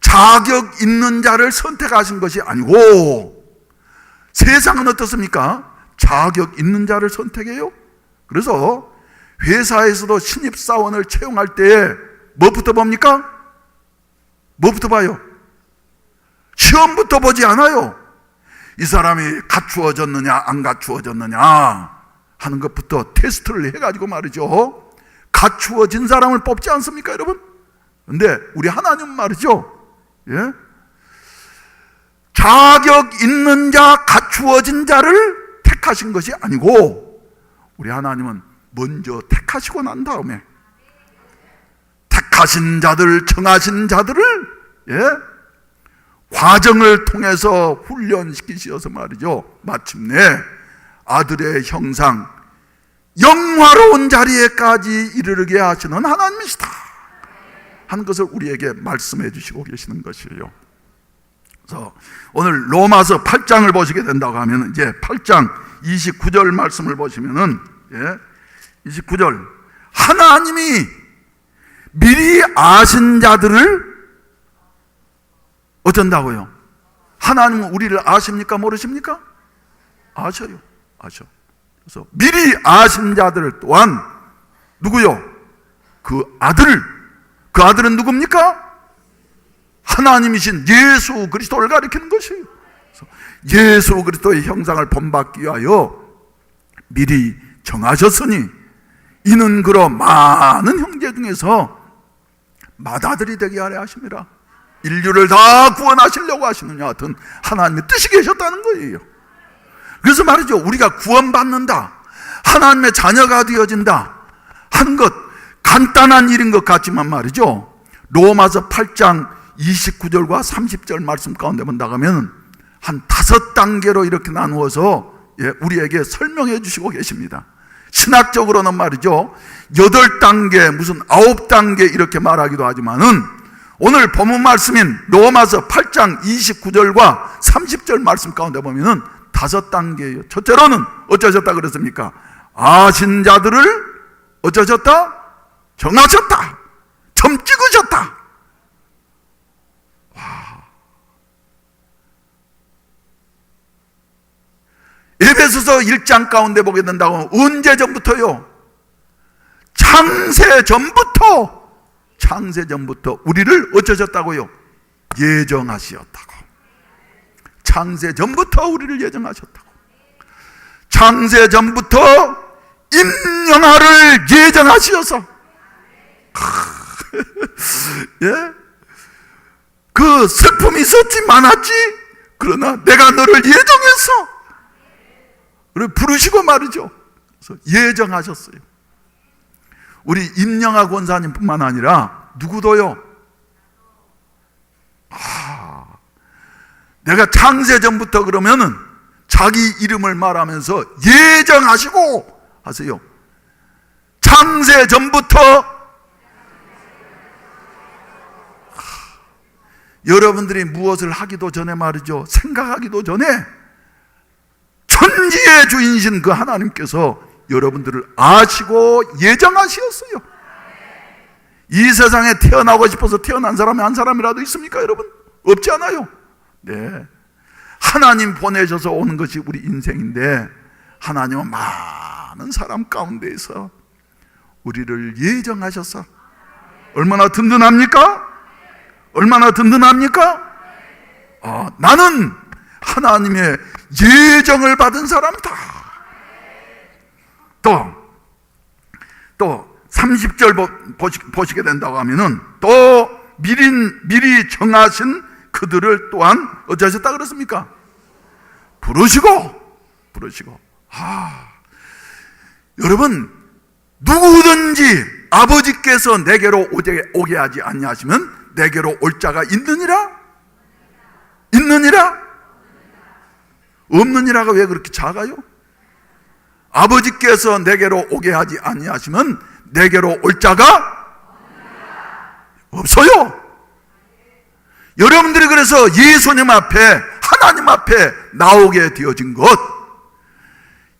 자격 있는 자를 선택하신 것이 아니고, 세상은 어떻습니까? 자격 있는 자를 선택해요. 그래서 회사에서도 신입사원을 채용할 때에 뭐부터 봅니까? 뭐부터 봐요? 시험부터 보지 않아요. 이 사람이 갖추어졌느냐 안 갖추어졌느냐 하는 것부터 테스트를 해가지고 말이죠, 갖추어진 사람을 뽑지 않습니까, 여러분? 근데 우리 하나님 말이죠, 자격 있는 자, 갖추어진 자를 택하신 것이 아니고, 우리 하나님은 먼저 택하시고 난 다음에 택하신 자들, 정하신 자들을 과정을 통해서 훈련시키셔서 말이죠, 마침내 아들의 형상, 영화로운 자리에까지 이르게 하시는 하나님이시다 하는 것을 우리에게 말씀해 주시고 계시는 것이에요. 그래서 오늘 로마서 8장을 보시게 된다고 하면, 이제 8장 29절 말씀을 보시면은, 29절, 하나님이 미리 아신 자들을 어쩐다고요? 하나님은 우리를 아십니까? 모르십니까? 아셔요. 아셔. 그래서 미리 아신 자들 또한 누구요? 그 아들. 그 아들은 누굽니까? 하나님이신 예수 그리스도를 가리키는 것이에요. 예수 그리스도의 형상을 본받기 위하여 미리 정하셨으니 이는 그러 많은 형제 중에서 맏아들이 되게 하려 하심이라. 인류를 다 구원하시려고 하시느냐 하여튼 하나님의 뜻이 계셨다는 거예요. 그래서 말이죠, 우리가 구원받는다, 하나님의 자녀가 되어진다 하는 것 간단한 일인 것 같지만 말이죠, 로마서 8장 29절과 30절 말씀 가운데 본다면 한 5단계로 이렇게 나누어서 우리에게 설명해 주시고 계십니다. 신학적으로는 말이죠, 8단계 무슨 9단계 이렇게 말하기도 하지만은 오늘 본문 말씀인 로마서 8장 29절과 30절 말씀 가운데 보면은 5단계예요. 첫째로는 어쩌셨다 그랬습니까? 아신 자들을 어쩌셨다? 정하셨다. 점 찍으셨다. 와. 에베소서 1장 가운데 보게 된다고 언제 전부터요? 창세 전부터 우리를 어쩌셨다고요? 예정하셨다고. 창세 전부터 우리를 예정하셨다고. 창세 전부터 임영아를 예정하시어서 그 슬픔이 있었지 많았지, 그러나 내가 너를 예정했어. 그리고 부르시고 말이죠. 그래서 예정하셨어요. 우리 임영아 권사님뿐만 아니라 누구도요. 내가 창세 전부터 그러면은 자기 이름을 말하면서 예정하시고 하세요. 창세 전부터 여러분들이 무엇을 하기도 전에 말이죠, 생각하기도 전에 천지의 주인이신 그 하나님께서 여러분들을 아시고 예정하시었어요. 이 세상에 태어나고 싶어서 태어난 사람이 한 사람이라도 있습니까, 여러분? 없지 않아요. 네, 하나님 보내셔서 오는 것이 우리 인생인데, 하나님은 많은 사람 가운데에서 우리를 예정하셔서 얼마나 든든합니까? 얼마나 든든합니까? 나는 하나님의 예정을 받은 사람이다. 또 30절 보시게 된다고 하면은, 또 미리 정하신 그들을 또한 어쩌셨다 그랬습니까? 부르시고. 여러분, 누구든지 아버지께서 내게로 오게 하지 아니하시면 내게로 올 자가 있느니라? 없느니라가 왜 그렇게 작아요? 아버지께서 내게로 오게 하지 아니하시면 내게로 올 자가 없어요. 여러분들이 그래서 예수님 앞에, 하나님 앞에 나오게 되어진 것,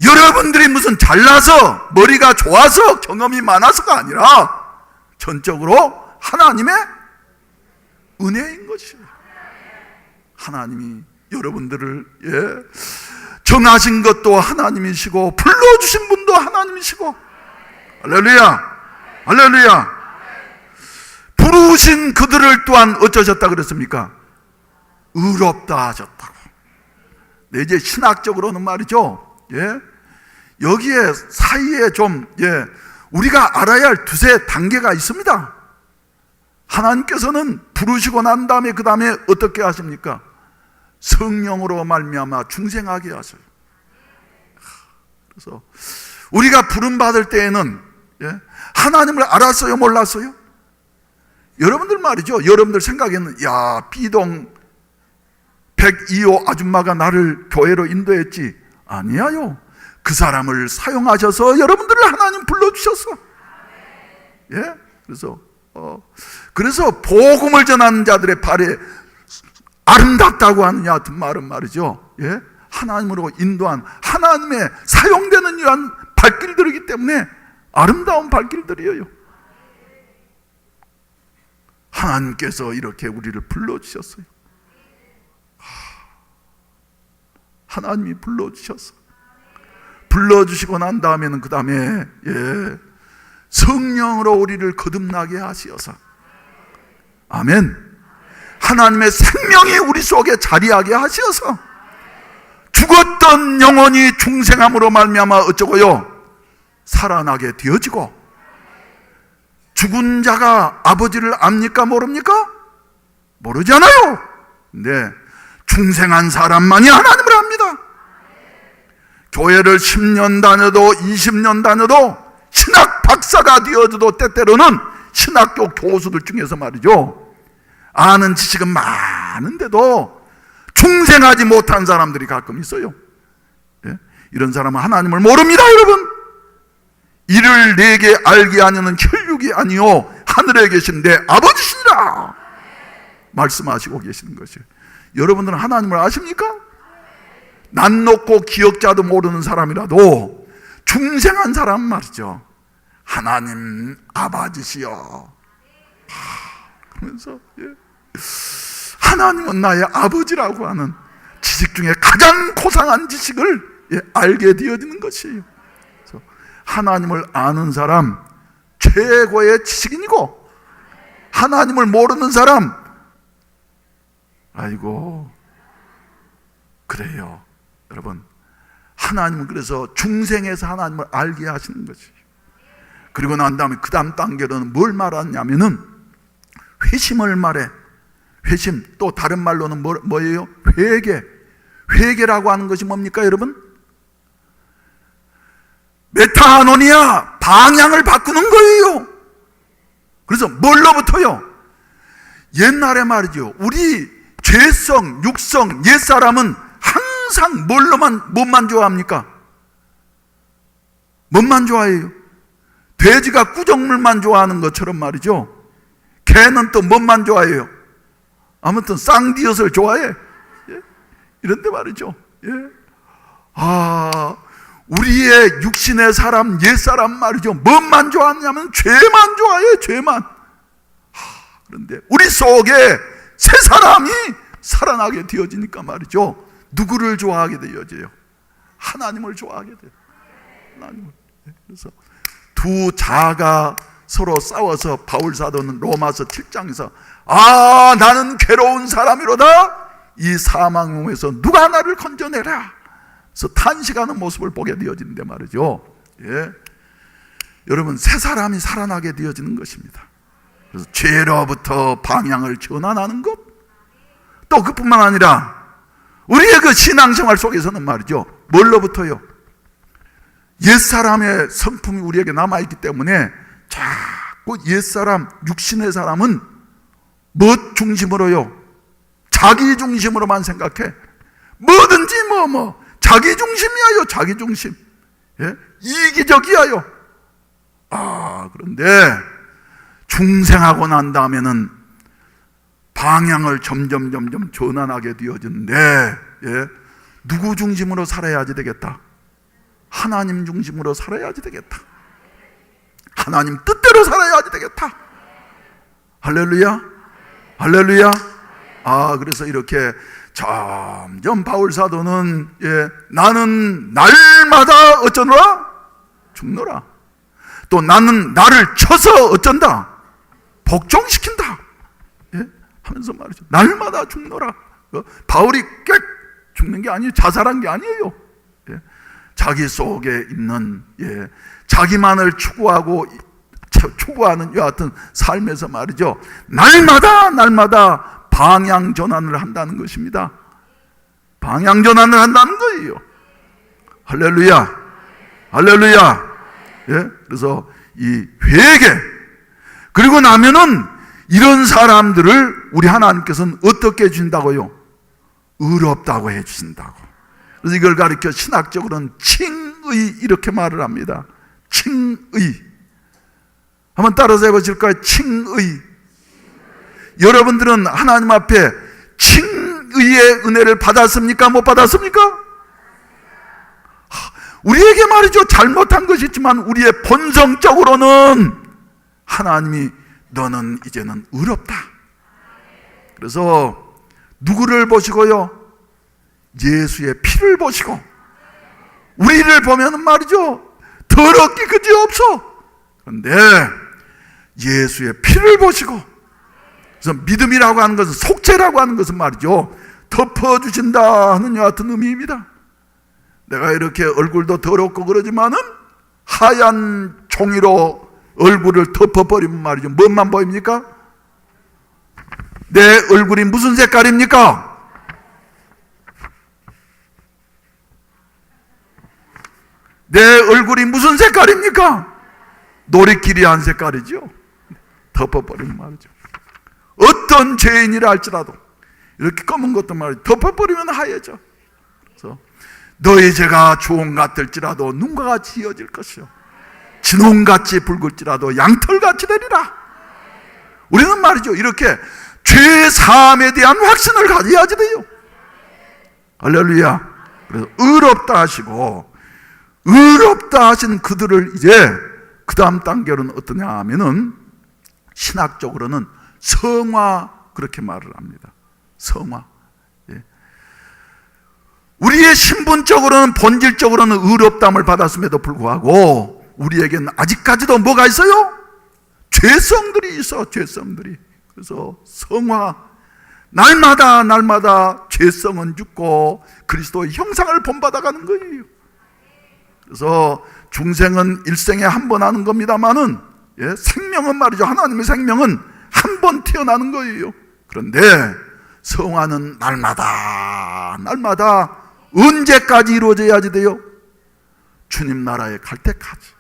여러분들이 무슨 잘나서 머리가 좋아서 경험이 많아서가 아니라 전적으로 하나님의 은혜인 것이에요. 하나님이 여러분들을 정하신 것도 하나님이시고 불러주신 분도 하나님이시고, 할렐루야. 부르신 그들을 또한 어쩌셨다 그랬습니까? 의롭다 하셨다고. 네, 이제 신학적으로는 말이죠, 여기에 사이에 좀 우리가 알아야 할 두세 단계가 있습니다. 하나님께서는 부르시고 난 다음에 그 다음에 어떻게 하십니까? 성령으로 말미암아 중생하게 하셔요. 그래서 우리가 부름 받을 때에는 하나님을 알았어요, 몰랐어요? 여러분들 말이죠, 여러분들 생각에는 B동 102호 아줌마가 나를 교회로 인도했지. 아니야요. 그 사람을 사용하셔서 여러분들을 하나님 불러주셨어. 그래서 복음을 전하는 자들의 발에 아름답다고 하느냐 같은 말은 말이죠, 하나님으로 인도한, 하나님의 사용되는 이러한 발길들이기 때문에 아름다운 발길들이에요. 하나님께서 이렇게 우리를 불러주셨어요. 하나님이 불러주시고 난 다음에는 그 다음에 성령으로 우리를 거듭나게 하시어서, 아멘, 하나님의 생명이 우리 속에 자리하게 하시어서 죽었던 영혼이 중생함으로 말미암아 어쩌고요? 살아나게 되어지고, 죽은 자가 아버지를 압니까, 모릅니까? 모르잖아요. 근데 중생한 사람만이 하나님을 압니다. 교회를 10년 다녀도 20년 다녀도 신학 박사가 되어도 때때로는 신학교 교수들 중에서 말이죠, 아는 지식은 많은데도 중생하지 못한 사람들이 가끔 있어요. 이런 사람은 하나님을 모릅니다, 여러분. 이를 내게 알게 하려는 혈육이 아니요 하늘에 계신 내 아버지시니라 말씀하시고 계시는 것이에요. 여러분들은 하나님을 아십니까? 난 놓고 기억자도 모르는 사람이라도 중생한 사람 말이죠, 하나님 아버지시여 그러면서 하나님은 나의 아버지라고 하는 지식 중에 가장 고상한 지식을 알게 되어지는 것이에요. 그래서 하나님을 아는 사람 최고의 지식인이고, 하나님을 모르는 사람, 아이고, 그래요. 여러분, 하나님은 그래서 중생에서 하나님을 알게 하시는 것이에요. 그리고 난 다음에 그 다음 단계로는 뭘 말하냐면은 회심을 말해. 회심, 또 다른 말로는 뭐예요? 회개. 회개라고 하는 것이 뭡니까, 여러분? 메타노니아, 방향을 바꾸는 거예요. 그래서 뭘로부터요? 옛날에 말이죠, 우리 죄성, 육성, 옛사람은 항상 뭘만 좋아합니까? 뭔만 좋아해요? 돼지가 꾸정물만 좋아하는 것처럼 말이죠, 개는 또 뭔만 좋아해요? 아무튼 쌍디엇을 좋아해. 예? 이런데 말이죠. 예? 우리의 육신의 사람, 옛사람 말이죠. 뭔만 좋아하냐면 죄만 좋아해, 죄만. 그런데 우리 속에 새 사람이 살아나게 되어지니까 말이죠. 누구를 좋아하게 되어져요? 하나님을 좋아하게 돼요. 하나님을. 그래서 두 자아가 서로 싸워서 바울 사도는 로마서 7장에서 나는 괴로운 사람이로다. 이 사망 몸에서 누가 나를 건져내라. 그래서 탄식하는 모습을 보게 되어지는데 말이죠. 예. 여러분, 새 사람이 살아나게 되어지는 것입니다. 그래서 죄로부터 방향을 전환하는 것, 또 그뿐만 아니라 우리의 그 신앙생활 속에서는 말이죠. 뭘로부터요? 옛사람의 성품이 우리에게 남아있기 때문에 자꾸 옛사람, 육신의 사람은 무엇 중심으로요? 자기 중심으로만 생각해. 뭐든지 자기 중심이야요. 자기 중심. 예? 이기적이야요. 그런데 중생하고 난 다음에는 방향을 점점 전환하게 되어지는데, 예? 누구 중심으로 살아야지 되겠다? 하나님 중심으로 살아야지 되겠다. 하나님 뜻대로 살아야지 되겠다. 할렐루야. 할렐루야. 그래서 이렇게 점점 바울 사도는, 예, 나는 날마다 어쩌노라? 죽노라. 또 나는 나를 쳐서 어쩐다? 복종시킨다. 예? 하면서 말이죠. 날마다 죽노라. 바울이 꽥 죽는 게 아니에요. 자살한 게 아니에요. 예? 자기 속에 있는, 예, 자기만을 추구하는 여하튼 삶에서 말이죠. 날마다 방향 전환을 한다는 것입니다. 방향 전환을 한다는 거예요. 할렐루야. 할렐루야. 예? 그래서 이 회개, 그리고 나면은 이런 사람들을 우리 하나님께서는 어떻게 해주신다고요? 의롭다고 해주신다고. 그래서 이걸 가리켜 신학적으로는 칭의, 이렇게 말을 합니다. 칭의. 한번 따라서 해보실까요? 칭의. 여러분들은 하나님 앞에 칭의의 은혜를 받았습니까? 못 받았습니까? 우리에게 말이죠. 잘못한 것이 있지만 우리의 본성적으로는 하나님이 너는 이제는 의롭다. 그래서 누구를 보시고요? 예수의 피를 보시고. 우리를 보면은 말이죠. 더럽기 그지없어. 그런데 예수의 피를 보시고, 그래서 믿음이라고 하는 것은, 속죄라고 하는 것은 말이죠, 덮어주신다 하는 여하튼 의미입니다. 내가 이렇게 얼굴도 더럽고 그러지만은 하얀 종이로 얼굴을 덮어버리면 말이죠, 뭔만 보입니까? 내 얼굴이 무슨 색깔입니까? 내 얼굴이 무슨 색깔입니까? 노리끼리 한 색깔이죠. 덮어버리면 말이죠. 어떤 죄인이라 할지라도 이렇게 검은 것도 말이죠, 덮어버리면 하얘져. 그래서 너희 죄가 주홍 같을지라도 눈과 같이 이어질 것이요, 진홍같이 붉을지라도 양털같이 되리라. 우리는 말이죠, 이렇게 죄 사함에 대한 확신을 가져야지 돼요. 할렐루야. 그래서 의롭다 하시고, 의롭다 하신 그들을 이제 그 다음 단계로는 어떠냐 하면은, 신학적으로는 성화, 그렇게 말을 합니다. 성화. 예. 우리의 신분적으로는, 본질적으로는 의롭다함을 받았음에도 불구하고 우리에게는 아직까지도 뭐가 있어요? 죄성들이 있어. 죄성들이. 그래서 성화, 날마다 죄성은 죽고 그리스도의 형상을 본받아가는 거예요. 그래서 중생은 일생에 한 번 하는 겁니다만은, 예, 생명은 말이죠, 하나님의 생명은 한 번 태어나는 거예요. 그런데 성화는 날마다 언제까지 이루어져야지 돼요? 주님 나라에 갈 때까지.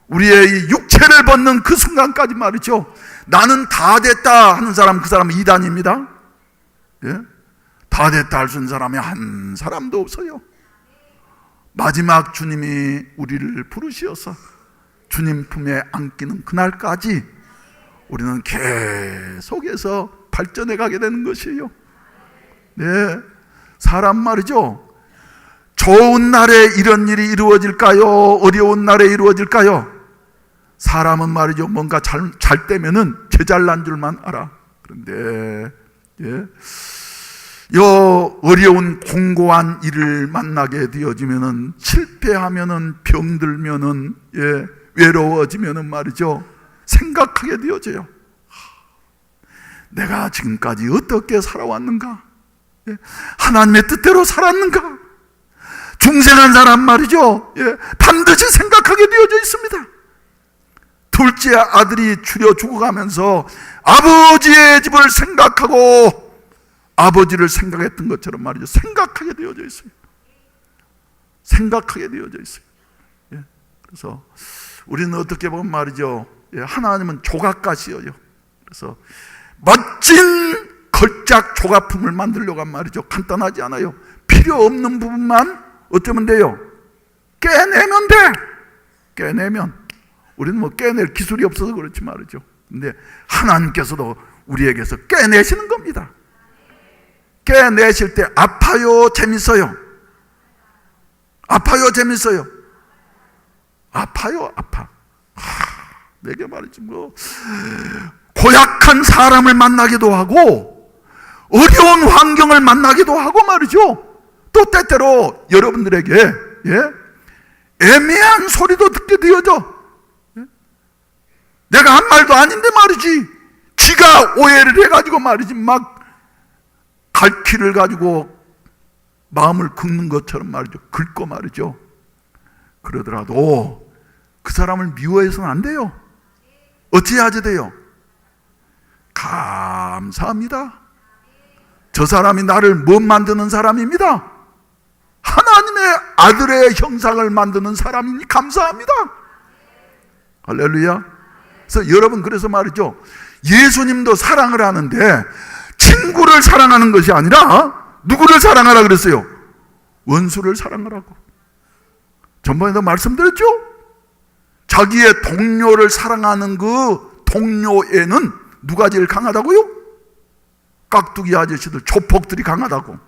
우리의 이 육체를 벗는 그 순간까지 말이죠. 나는 다 됐다 하는 사람, 그 사람은 이단입니다. 예? 다 됐다 할 수 있는 사람이 한 사람도 없어요. 마지막 주님이 우리를 부르시어서 주님 품에 안기는 그날까지 우리는 계속해서 발전해 가게 되는 것이에요. 네, 사람 말이죠. 좋은 날에 이런 일이 이루어질까요? 어려운 날에 이루어질까요? 사람은 말이죠, 뭔가 잘 되면은 제잘난 줄만 알아. 그런데 어려운 공고한 일을 만나게 되어지면은, 실패하면은, 병들면은, 외로워지면은 말이죠, 생각하게 되어져요. 내가 지금까지 어떻게 살아왔는가? 하나님의 뜻대로 살았는가? 중생한 사람 말이죠, 반드시 생각하게 되어져 있습니다. 둘째 아들이 추려 죽어가면서 아버지의 집을 생각하고 아버지를 생각했던 것처럼 말이죠, 생각하게 되어져 있어요. 생각하게 되어져 있어요. 그래서 우리는 어떻게 보면 말이죠, 하나님은 조각가시여요. 그래서 멋진 걸작 조각품을 만들려고 한 말이죠, 간단하지 않아요. 필요 없는 부분만 어쩌면 돼요? 깨내면 돼. 깨내면. 우리는 뭐 깨낼 기술이 없어서 그렇지 말이죠. 근데 하나님께서도 우리에게서 깨내시는 겁니다. 깨내실 때 아파요, 재밌어요? 아파요, 재밌어요? 아파요, 아파. 내게 말이지 뭐 고약한 사람을 만나기도 하고 어려운 환경을 만나기도 하고 말이죠. 또 때때로 여러분들에게 애매한 소리도 듣게 되어져. 내가 한 말도 아닌데 말이지, 지가 오해를 해가지고 말이지, 막 갈퀴를 가지고 마음을 긁는 것처럼 말이죠, 긁고 말이죠. 그러더라도 그 사람을 미워해서는 안 돼요. 어찌해야지 돼요? 감사합니다. 저 사람이 나를 못 만드는 사람입니다. 하나님의 아들의 형상을 만드는 사람이니 감사합니다. 할렐루야. 그래서 여러분, 그래서 말이죠, 예수님도 사랑을 하는데 친구를 사랑하는 것이 아니라 누구를 사랑하라 그랬어요? 원수를 사랑하라고. 전번에도 말씀드렸죠? 자기의 동료를 사랑하는 그 동료에는 누가 제일 강하다고요? 깍두기 아저씨들, 조폭들이 강하다고.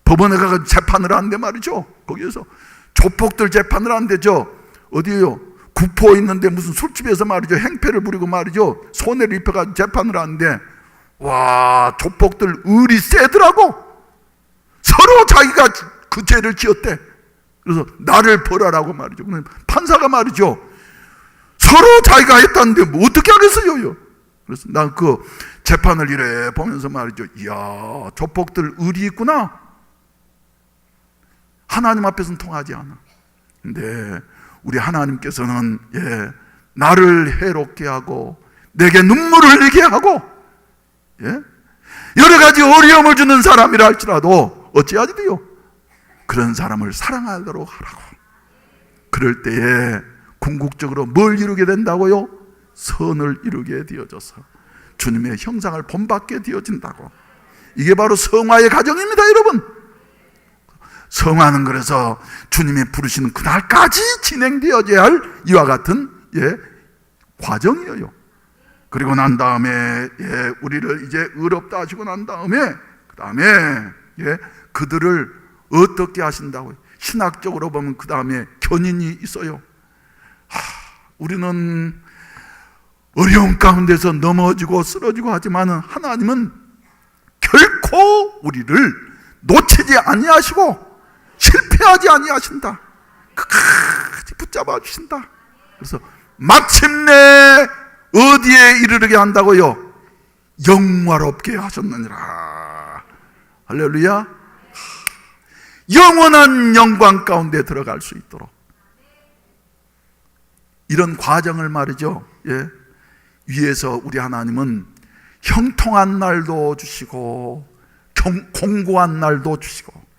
법원에 가서 재판을 하는데 말이죠, 거기에서 조폭들 재판을 하는데, 어디에요? 구포 있는데 무슨 술집에서 말이죠, 행패를 부리고 말이죠, 손해를 입혀가지고 재판을 하는데, 와, 조폭들 의리 세더라고. 서로 자기가 그 죄를 지었대. 그래서 나를 벌하라고 말이죠. 판사가 말이죠, 서로 자기가 했다는데 뭐 어떻게 하겠어요? 그래서 난 그 재판을 이래 보면서 말이죠, 이야, 조폭들 의리 있구나. 하나님 앞에서는 통하지 않아. 근데 우리 하나님께서는 나를 해롭게 하고 내게 눈물을 흘리게 하고 여러 가지 어려움을 주는 사람이라 할지라도 어찌하지 돼요? 그런 사람을 사랑하도록 하라고. 그럴 때에 궁극적으로 뭘 이루게 된다고요? 선을 이루게 되어져서 주님의 형상을 본받게 되어진다고. 이게 바로 성화의 과정입니다, 여러분. 성화는 그래서 주님이 부르시는 그날까지 진행되어져야 할 이와 같은 과정이에요. 그리고 난 다음에 우리를 이제 의롭다 하시고 난 다음에 그 다음에 그들을 어떻게 하신다고요? 신학적으로 보면 그 다음에 견인이 있어요. 우리는 어려운 가운데서 넘어지고 쓰러지고 하지만은 하나님은 결코 우리를 놓치지 아니하시고 실패하지 아니하신다. 끝까지 붙잡아 주신다. 그래서 마침내 어디에 이르게 한다고요? 영화롭게 하셨느니라. 할렐루야. 영원한 영광 가운데 들어갈 수 있도록 이런 과정을 말이죠, 위에서 우리 하나님은 형통한 날도 주시고 공고한 날도 주시고.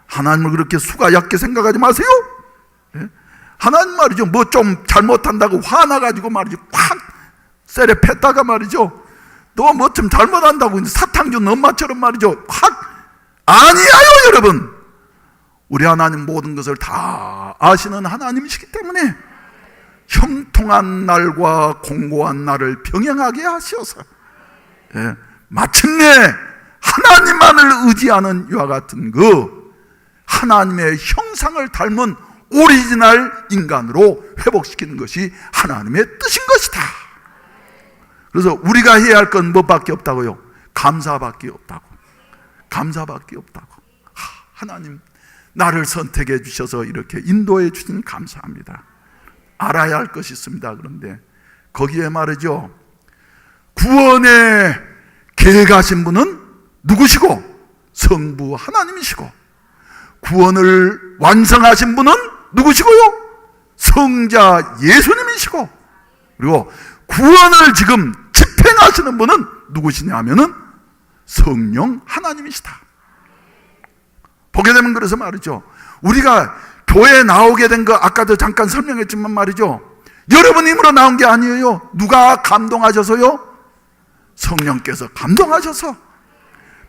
하나님을 그렇게 수가 얕게 생각하지 마세요. 하나님 말이죠, 뭐 좀 잘못한다고 화나가지고 말이죠, 확 쎄레 팼다가 말이죠, 너 뭐 좀 잘못한다고 사탕 준 엄마처럼 말이죠, 확. 아니에요, 여러분. 우리 하나님 모든 것을 다 아시는 하나님이시기 때문에 형통한 날과 공고한 날을 병행하게 하셔서 마침내 하나님만을 의지하는 이와 같은 그 하나님의 형상을 닮은 오리지널 인간으로 회복시키는 것이 하나님의 뜻인 것이다. 그래서 우리가 해야 할 건 뭐밖에 없다고요? 감사밖에 없다고. 감사밖에 없다고. 하나님 나를 선택해 주셔서 이렇게 인도해 주시니 감사합니다. 알아야 할 것이 있습니다. 그런데 거기에 말이죠, 구원에 계획하신 분은 누구시고? 성부 하나님이시고, 구원을 완성하신 분은 누구시고요? 성자 예수님이시고, 그리고 구원을 지금 집행하시는 분은 누구시냐 하면은 성령 하나님이시다. 보게 되면 그래서 말이죠, 우리가 교회에 나오게 된 거 아까도 잠깐 설명했지만 말이죠, 여러분 힘으로 나온 게 아니에요. 누가 감동하셔서요? 성령께서 감동하셔서.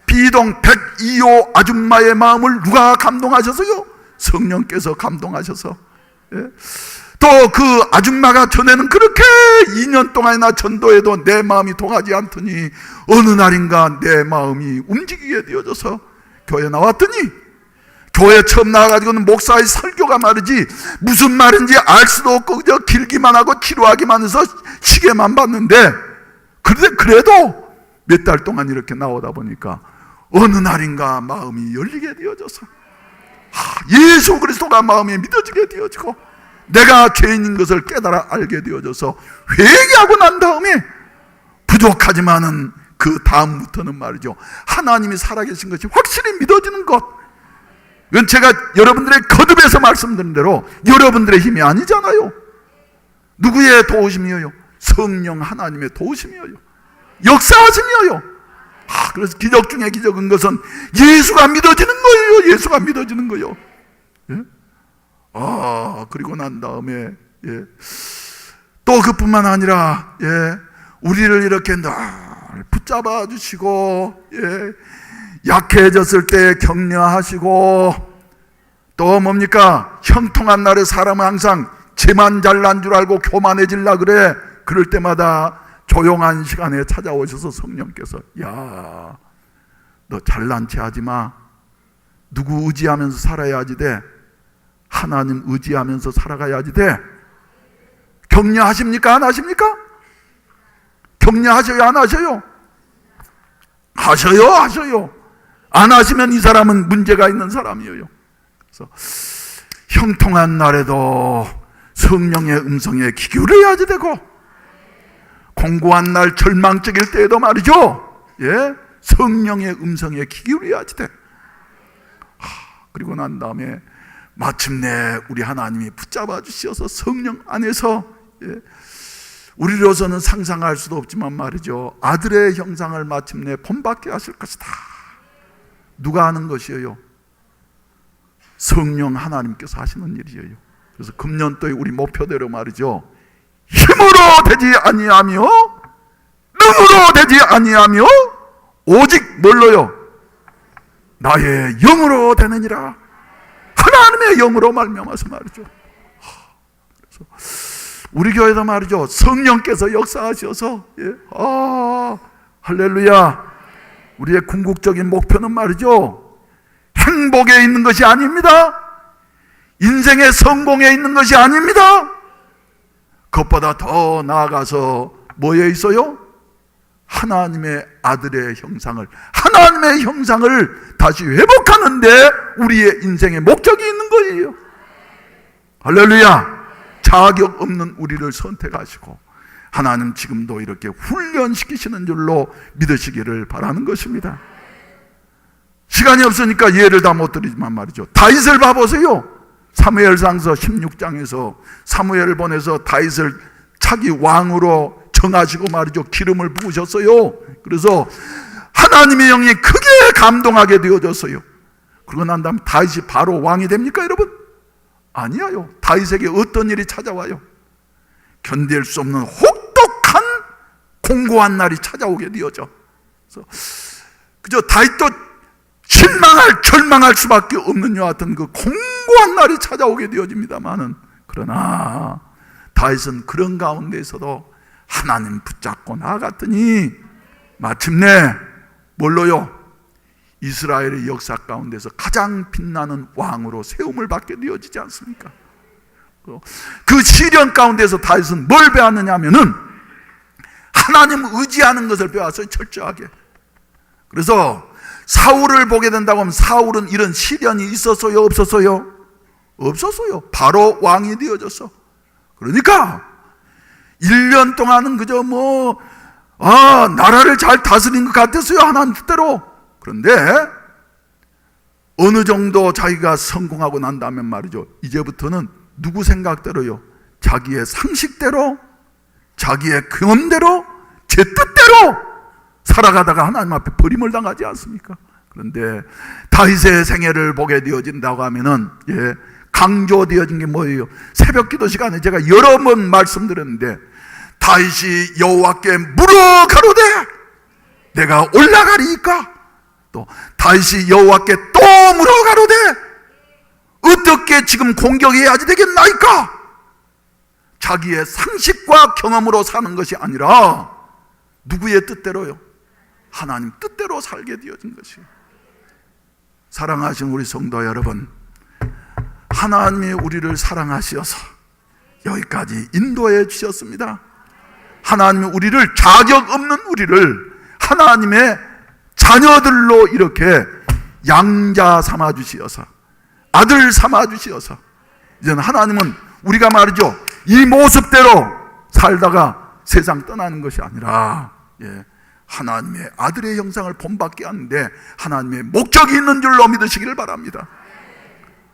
비동 102호 아줌마의 마음을 누가 감동하셔서요? 성령께서 감동하셔서. 또 그 아줌마가 전에는 그렇게 2년 동안이나 전도해도 내 마음이 통하지 않더니 어느 날인가 내 마음이 움직이게 되어져서 교회에 나왔더니, 교회 처음 나와가지고는 목사의 설교가 말이지 무슨 말인지 알 수도 없고 그저 길기만 하고 지루하기만 해서 시계만 봤는데, 그래도 몇 달 동안 이렇게 나오다 보니까 어느 날인가 마음이 열리게 되어져서 예수 그리스도가 마음에 믿어지게 되어지고 내가 죄인인 것을 깨달아 알게 되어져서 회개하고 난 다음에 부족하지만은 그 다음부터는 말이죠, 하나님이 살아계신 것이 확실히 믿어지는 것. 이건 제가 여러분들의 거듭에서 말씀드린 대로 여러분들의 힘이 아니잖아요. 누구의 도우심이에요? 성령 하나님의 도우심이에요. 역사하심이에요. 그래서 기적 중에 기적인 것은 예수가 믿어지는 거예요. 예수가 믿어지는 거예요. 예? 그리고 난 다음에 또 그뿐만 아니라 우리를 이렇게 늘 붙잡아 주시고 약해졌을 때 격려하시고, 또 뭡니까? 형통한 날에 사람은 항상 쟤만 잘난 줄 알고 교만해질라 그래. 그럴 때마다 조용한 시간에 찾아오셔서 성령께서, 야, 너 잘난 체 하지 마. 누구 의지하면서 살아야지 돼. 하나님 의지하면서 살아가야지 돼. 격려하십니까? 안 하십니까? 격려하셔요? 안 하셔요? 하셔요? 하셔요. 안 하시면 이 사람은 문제가 있는 사람이에요. 그래서 형통한 날에도 성령의 음성에 귀 기울여야지 되고, 공고한 날 절망적일 때에도 말이죠, 성령의 음성에 귀 기울여야지 돼. 그리고 난 다음에 마침내 우리 하나님이 붙잡아 주셔서 성령 안에서 우리로서는 상상할 수도 없지만 말이죠, 아들의 형상을 마침내 본받게 하실 것이다. 누가 하는 것이에요? 성령 하나님께서 하시는 일이에요. 그래서 금년도에 우리 목표대로 말이죠, 힘으로 되지 아니하며 능으로 되지 아니하며 오직 뭘로요? 나의 영으로 되느니라. 하나님의 영으로 말미암아서 말이죠. 그래서 우리 교회도 말이죠, 성령께서 역사하셔서 할렐루야. 우리의 궁극적인 목표는 말이죠, 행복에 있는 것이 아닙니다. 인생의 성공에 있는 것이 아닙니다. 그것보다 더 나아가서 뭐에 있어요? 하나님의 아들의 형상을, 하나님의 형상을 다시 회복하는데 우리의 인생의 목적이 있는 거예요. 할렐루야. 자격 없는 우리를 선택하시고 하나님 지금도 이렇게 훈련시키시는 줄로 믿으시기를 바라는 것입니다. 시간이 없으니까 예를 다 못 드리지만 말이죠, 다윗을 봐보세요. 사무엘상서 16장에서 사무엘을 보내서 다윗을 차기 왕으로 정하시고 말이죠, 기름을 부으셨어요. 그래서 하나님의 영이 크게 감동하게 되어졌어요. 그러고 난 다음에 다윗이 바로 왕이 됩니까 여러분? 아니에요. 다윗에게 어떤 일이 찾아와요? 견딜 수 없는 혹독한 공고한 날이 찾아오게 되어져. 그래서 그저 다윗도 절망할 수밖에 없는 여와 같은 그 공고한 날이 찾아오게 되어집니다만은, 그러나 다윗은 그런 가운데에서도 하나님 붙잡고 나아갔더니 마침내 뭘로요? 이스라엘의 역사 가운데서 가장 빛나는 왕으로 세움을 받게 되어지지 않습니까? 그 시련 가운데서 다윗은 뭘 배웠느냐 하면은 하나님 의지하는 것을 배웠어요. 철저하게. 그래서 사울을 보게 된다고 하면 사울은 이런 시련이 있었어요? 없었어요? 없었어요. 바로 왕이 되어졌어. 그러니까 1년 동안은 그저 나라를 잘 다스린 것 같았어요. 하나님 뜻대로. 그런데 어느 정도 자기가 성공하고 난 다음에 말이죠, 이제부터는 누구 생각대로요? 자기의 상식대로, 자기의 경험대로, 제 뜻대로 살아가다가 하나님 앞에 버림을 당하지 않습니까? 그런데 다윗의 생애를 보게 되어진다고 하면은 강조되어진 게 뭐예요? 새벽 기도 시간에 제가 여러 번 말씀드렸는데, 다윗이 여호와께 물어 가로되 내가 올라가리이까? 또 다윗이 여호와께 또 물어 가로되 어떻게 지금 공격해야지 되겠나이까? 자기의 상식과 경험으로 사는 것이 아니라 누구의 뜻대로요? 하나님 뜻대로 살게 되어진 것이에요. 사랑하신 우리 성도 여러분, 하나님이 우리를 사랑하시어서 여기까지 인도해 주셨습니다. 하나님이 우리를, 자격 없는 우리를 하나님의 자녀들로 이렇게 양자 삼아 주시어서, 아들 삼아 주시어서, 이제는 하나님은 우리가 말이죠, 이 모습대로 살다가 세상 떠나는 것이 아니라 하나님의 아들의 형상을 본받게 하는데 하나님의 목적이 있는 줄로 믿으시기를 바랍니다.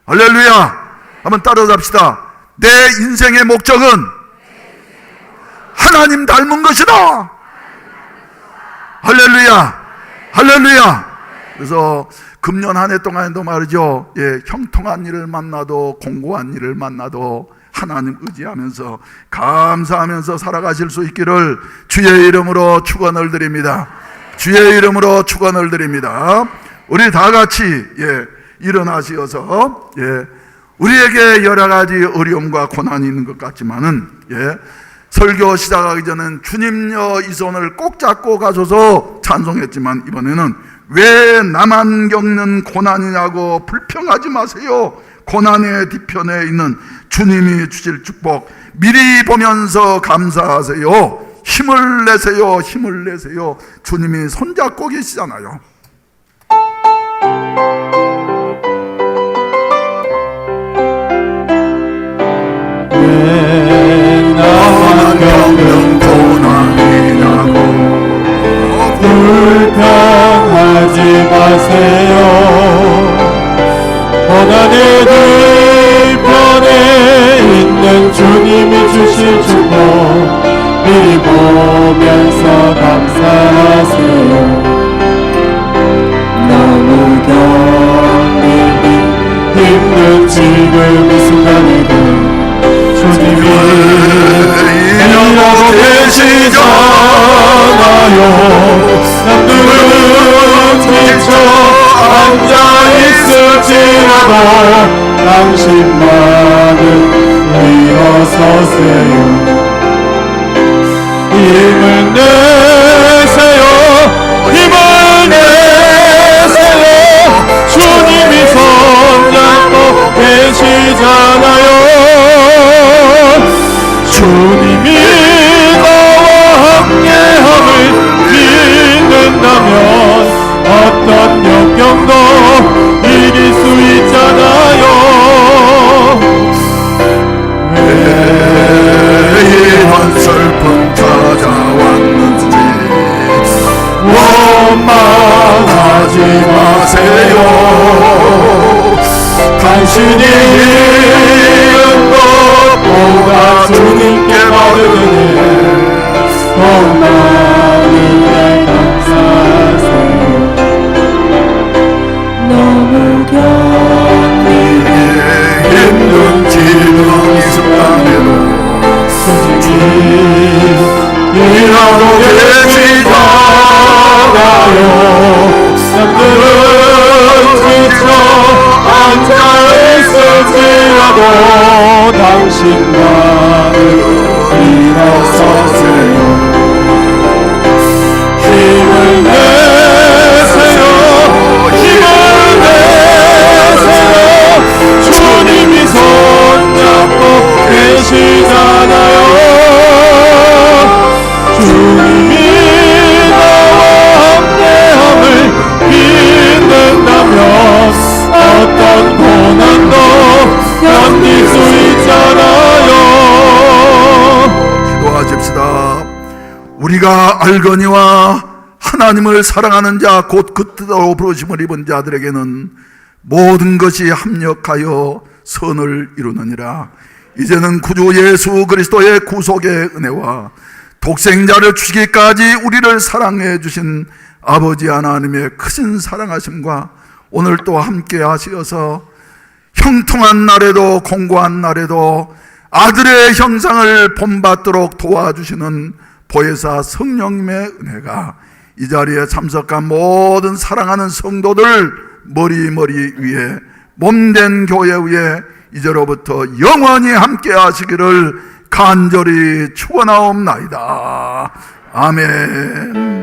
할렐루야. 한번 따라잡시다. 내 인생의 목적은 하나님 닮은 것이다. 할렐루야. 할렐루야. 그래서 금년 한 해 동안에도 말이죠, 형통한 일을 만나도 공고한 일을 만나도 하나님 의지하면서 감사하면서 살아가실 수 있기를 주의 이름으로 축원을 드립니다. 주의 이름으로 축원을 드립니다. 우리 다 같이 일어나시어서 우리에게 여러 가지 어려움과 고난이 있는 것 같지만은 설교 시작하기 전엔 주님여 이 손을 꼭 잡고 가셔서 찬송했지만, 이번에는 왜 나만 겪는 고난이냐고 불평하지 마세요. 고난의 뒤편에 있는 주님이 주실 축복 미리 보면서 감사하세요. 힘을 내세요. 힘을 내세요. 주님이 손잡고 계시잖아요. 왜 나만 겪는 고난이냐고 불평하지 마세요. 고난의 뒤편에 있는 주님이 주실 축복 미리 보면서 감사하세요. 너무 견디기 힘든 지금 이 순간에도 주님이 일하고 계시잖아요. 남들은 지쳐 앉아있을지라도 당신만은 일어서세요. 힘을 내세요. 힘을 내세요. 주님이 손잡고 계시잖아요. 주님이 나와 함께함을 믿는다면 어떤 역경도 이길 수 있잖아요. 왜 이런 슬픔 찾아왔는지 원망하지 마세요. 당신이 잃은 것보다 주님께 받은 은혜 더 많이 감사하세요. 너무 견디기 힘든 지금 이 순간에도 일하고 계시잖아요. 남들은 지쳐 앉아있을지라도 당신만을 일어서세요. 우리가 알거니와 하나님을 사랑하는 자 곧 그 뜻으로 부르심을 입은 자들에게는 모든 것이 합력하여 선을 이루느니라. 이제는 구주 예수 그리스도의 구속의 은혜와 독생자를 주시기까지 우리를 사랑해 주신 아버지 하나님의 크신 사랑하심과 오늘 또 함께 하시어서 형통한 날에도 공고한 날에도 아들의 형상을 본받도록 도와주시는 보혜사 성령님의 은혜가 이 자리에 참석한 모든 사랑하는 성도들 머리 위에 몸된 교회 위에 이제로부터 영원히 함께 하시기를 간절히 축원하옵나이다. 아멘.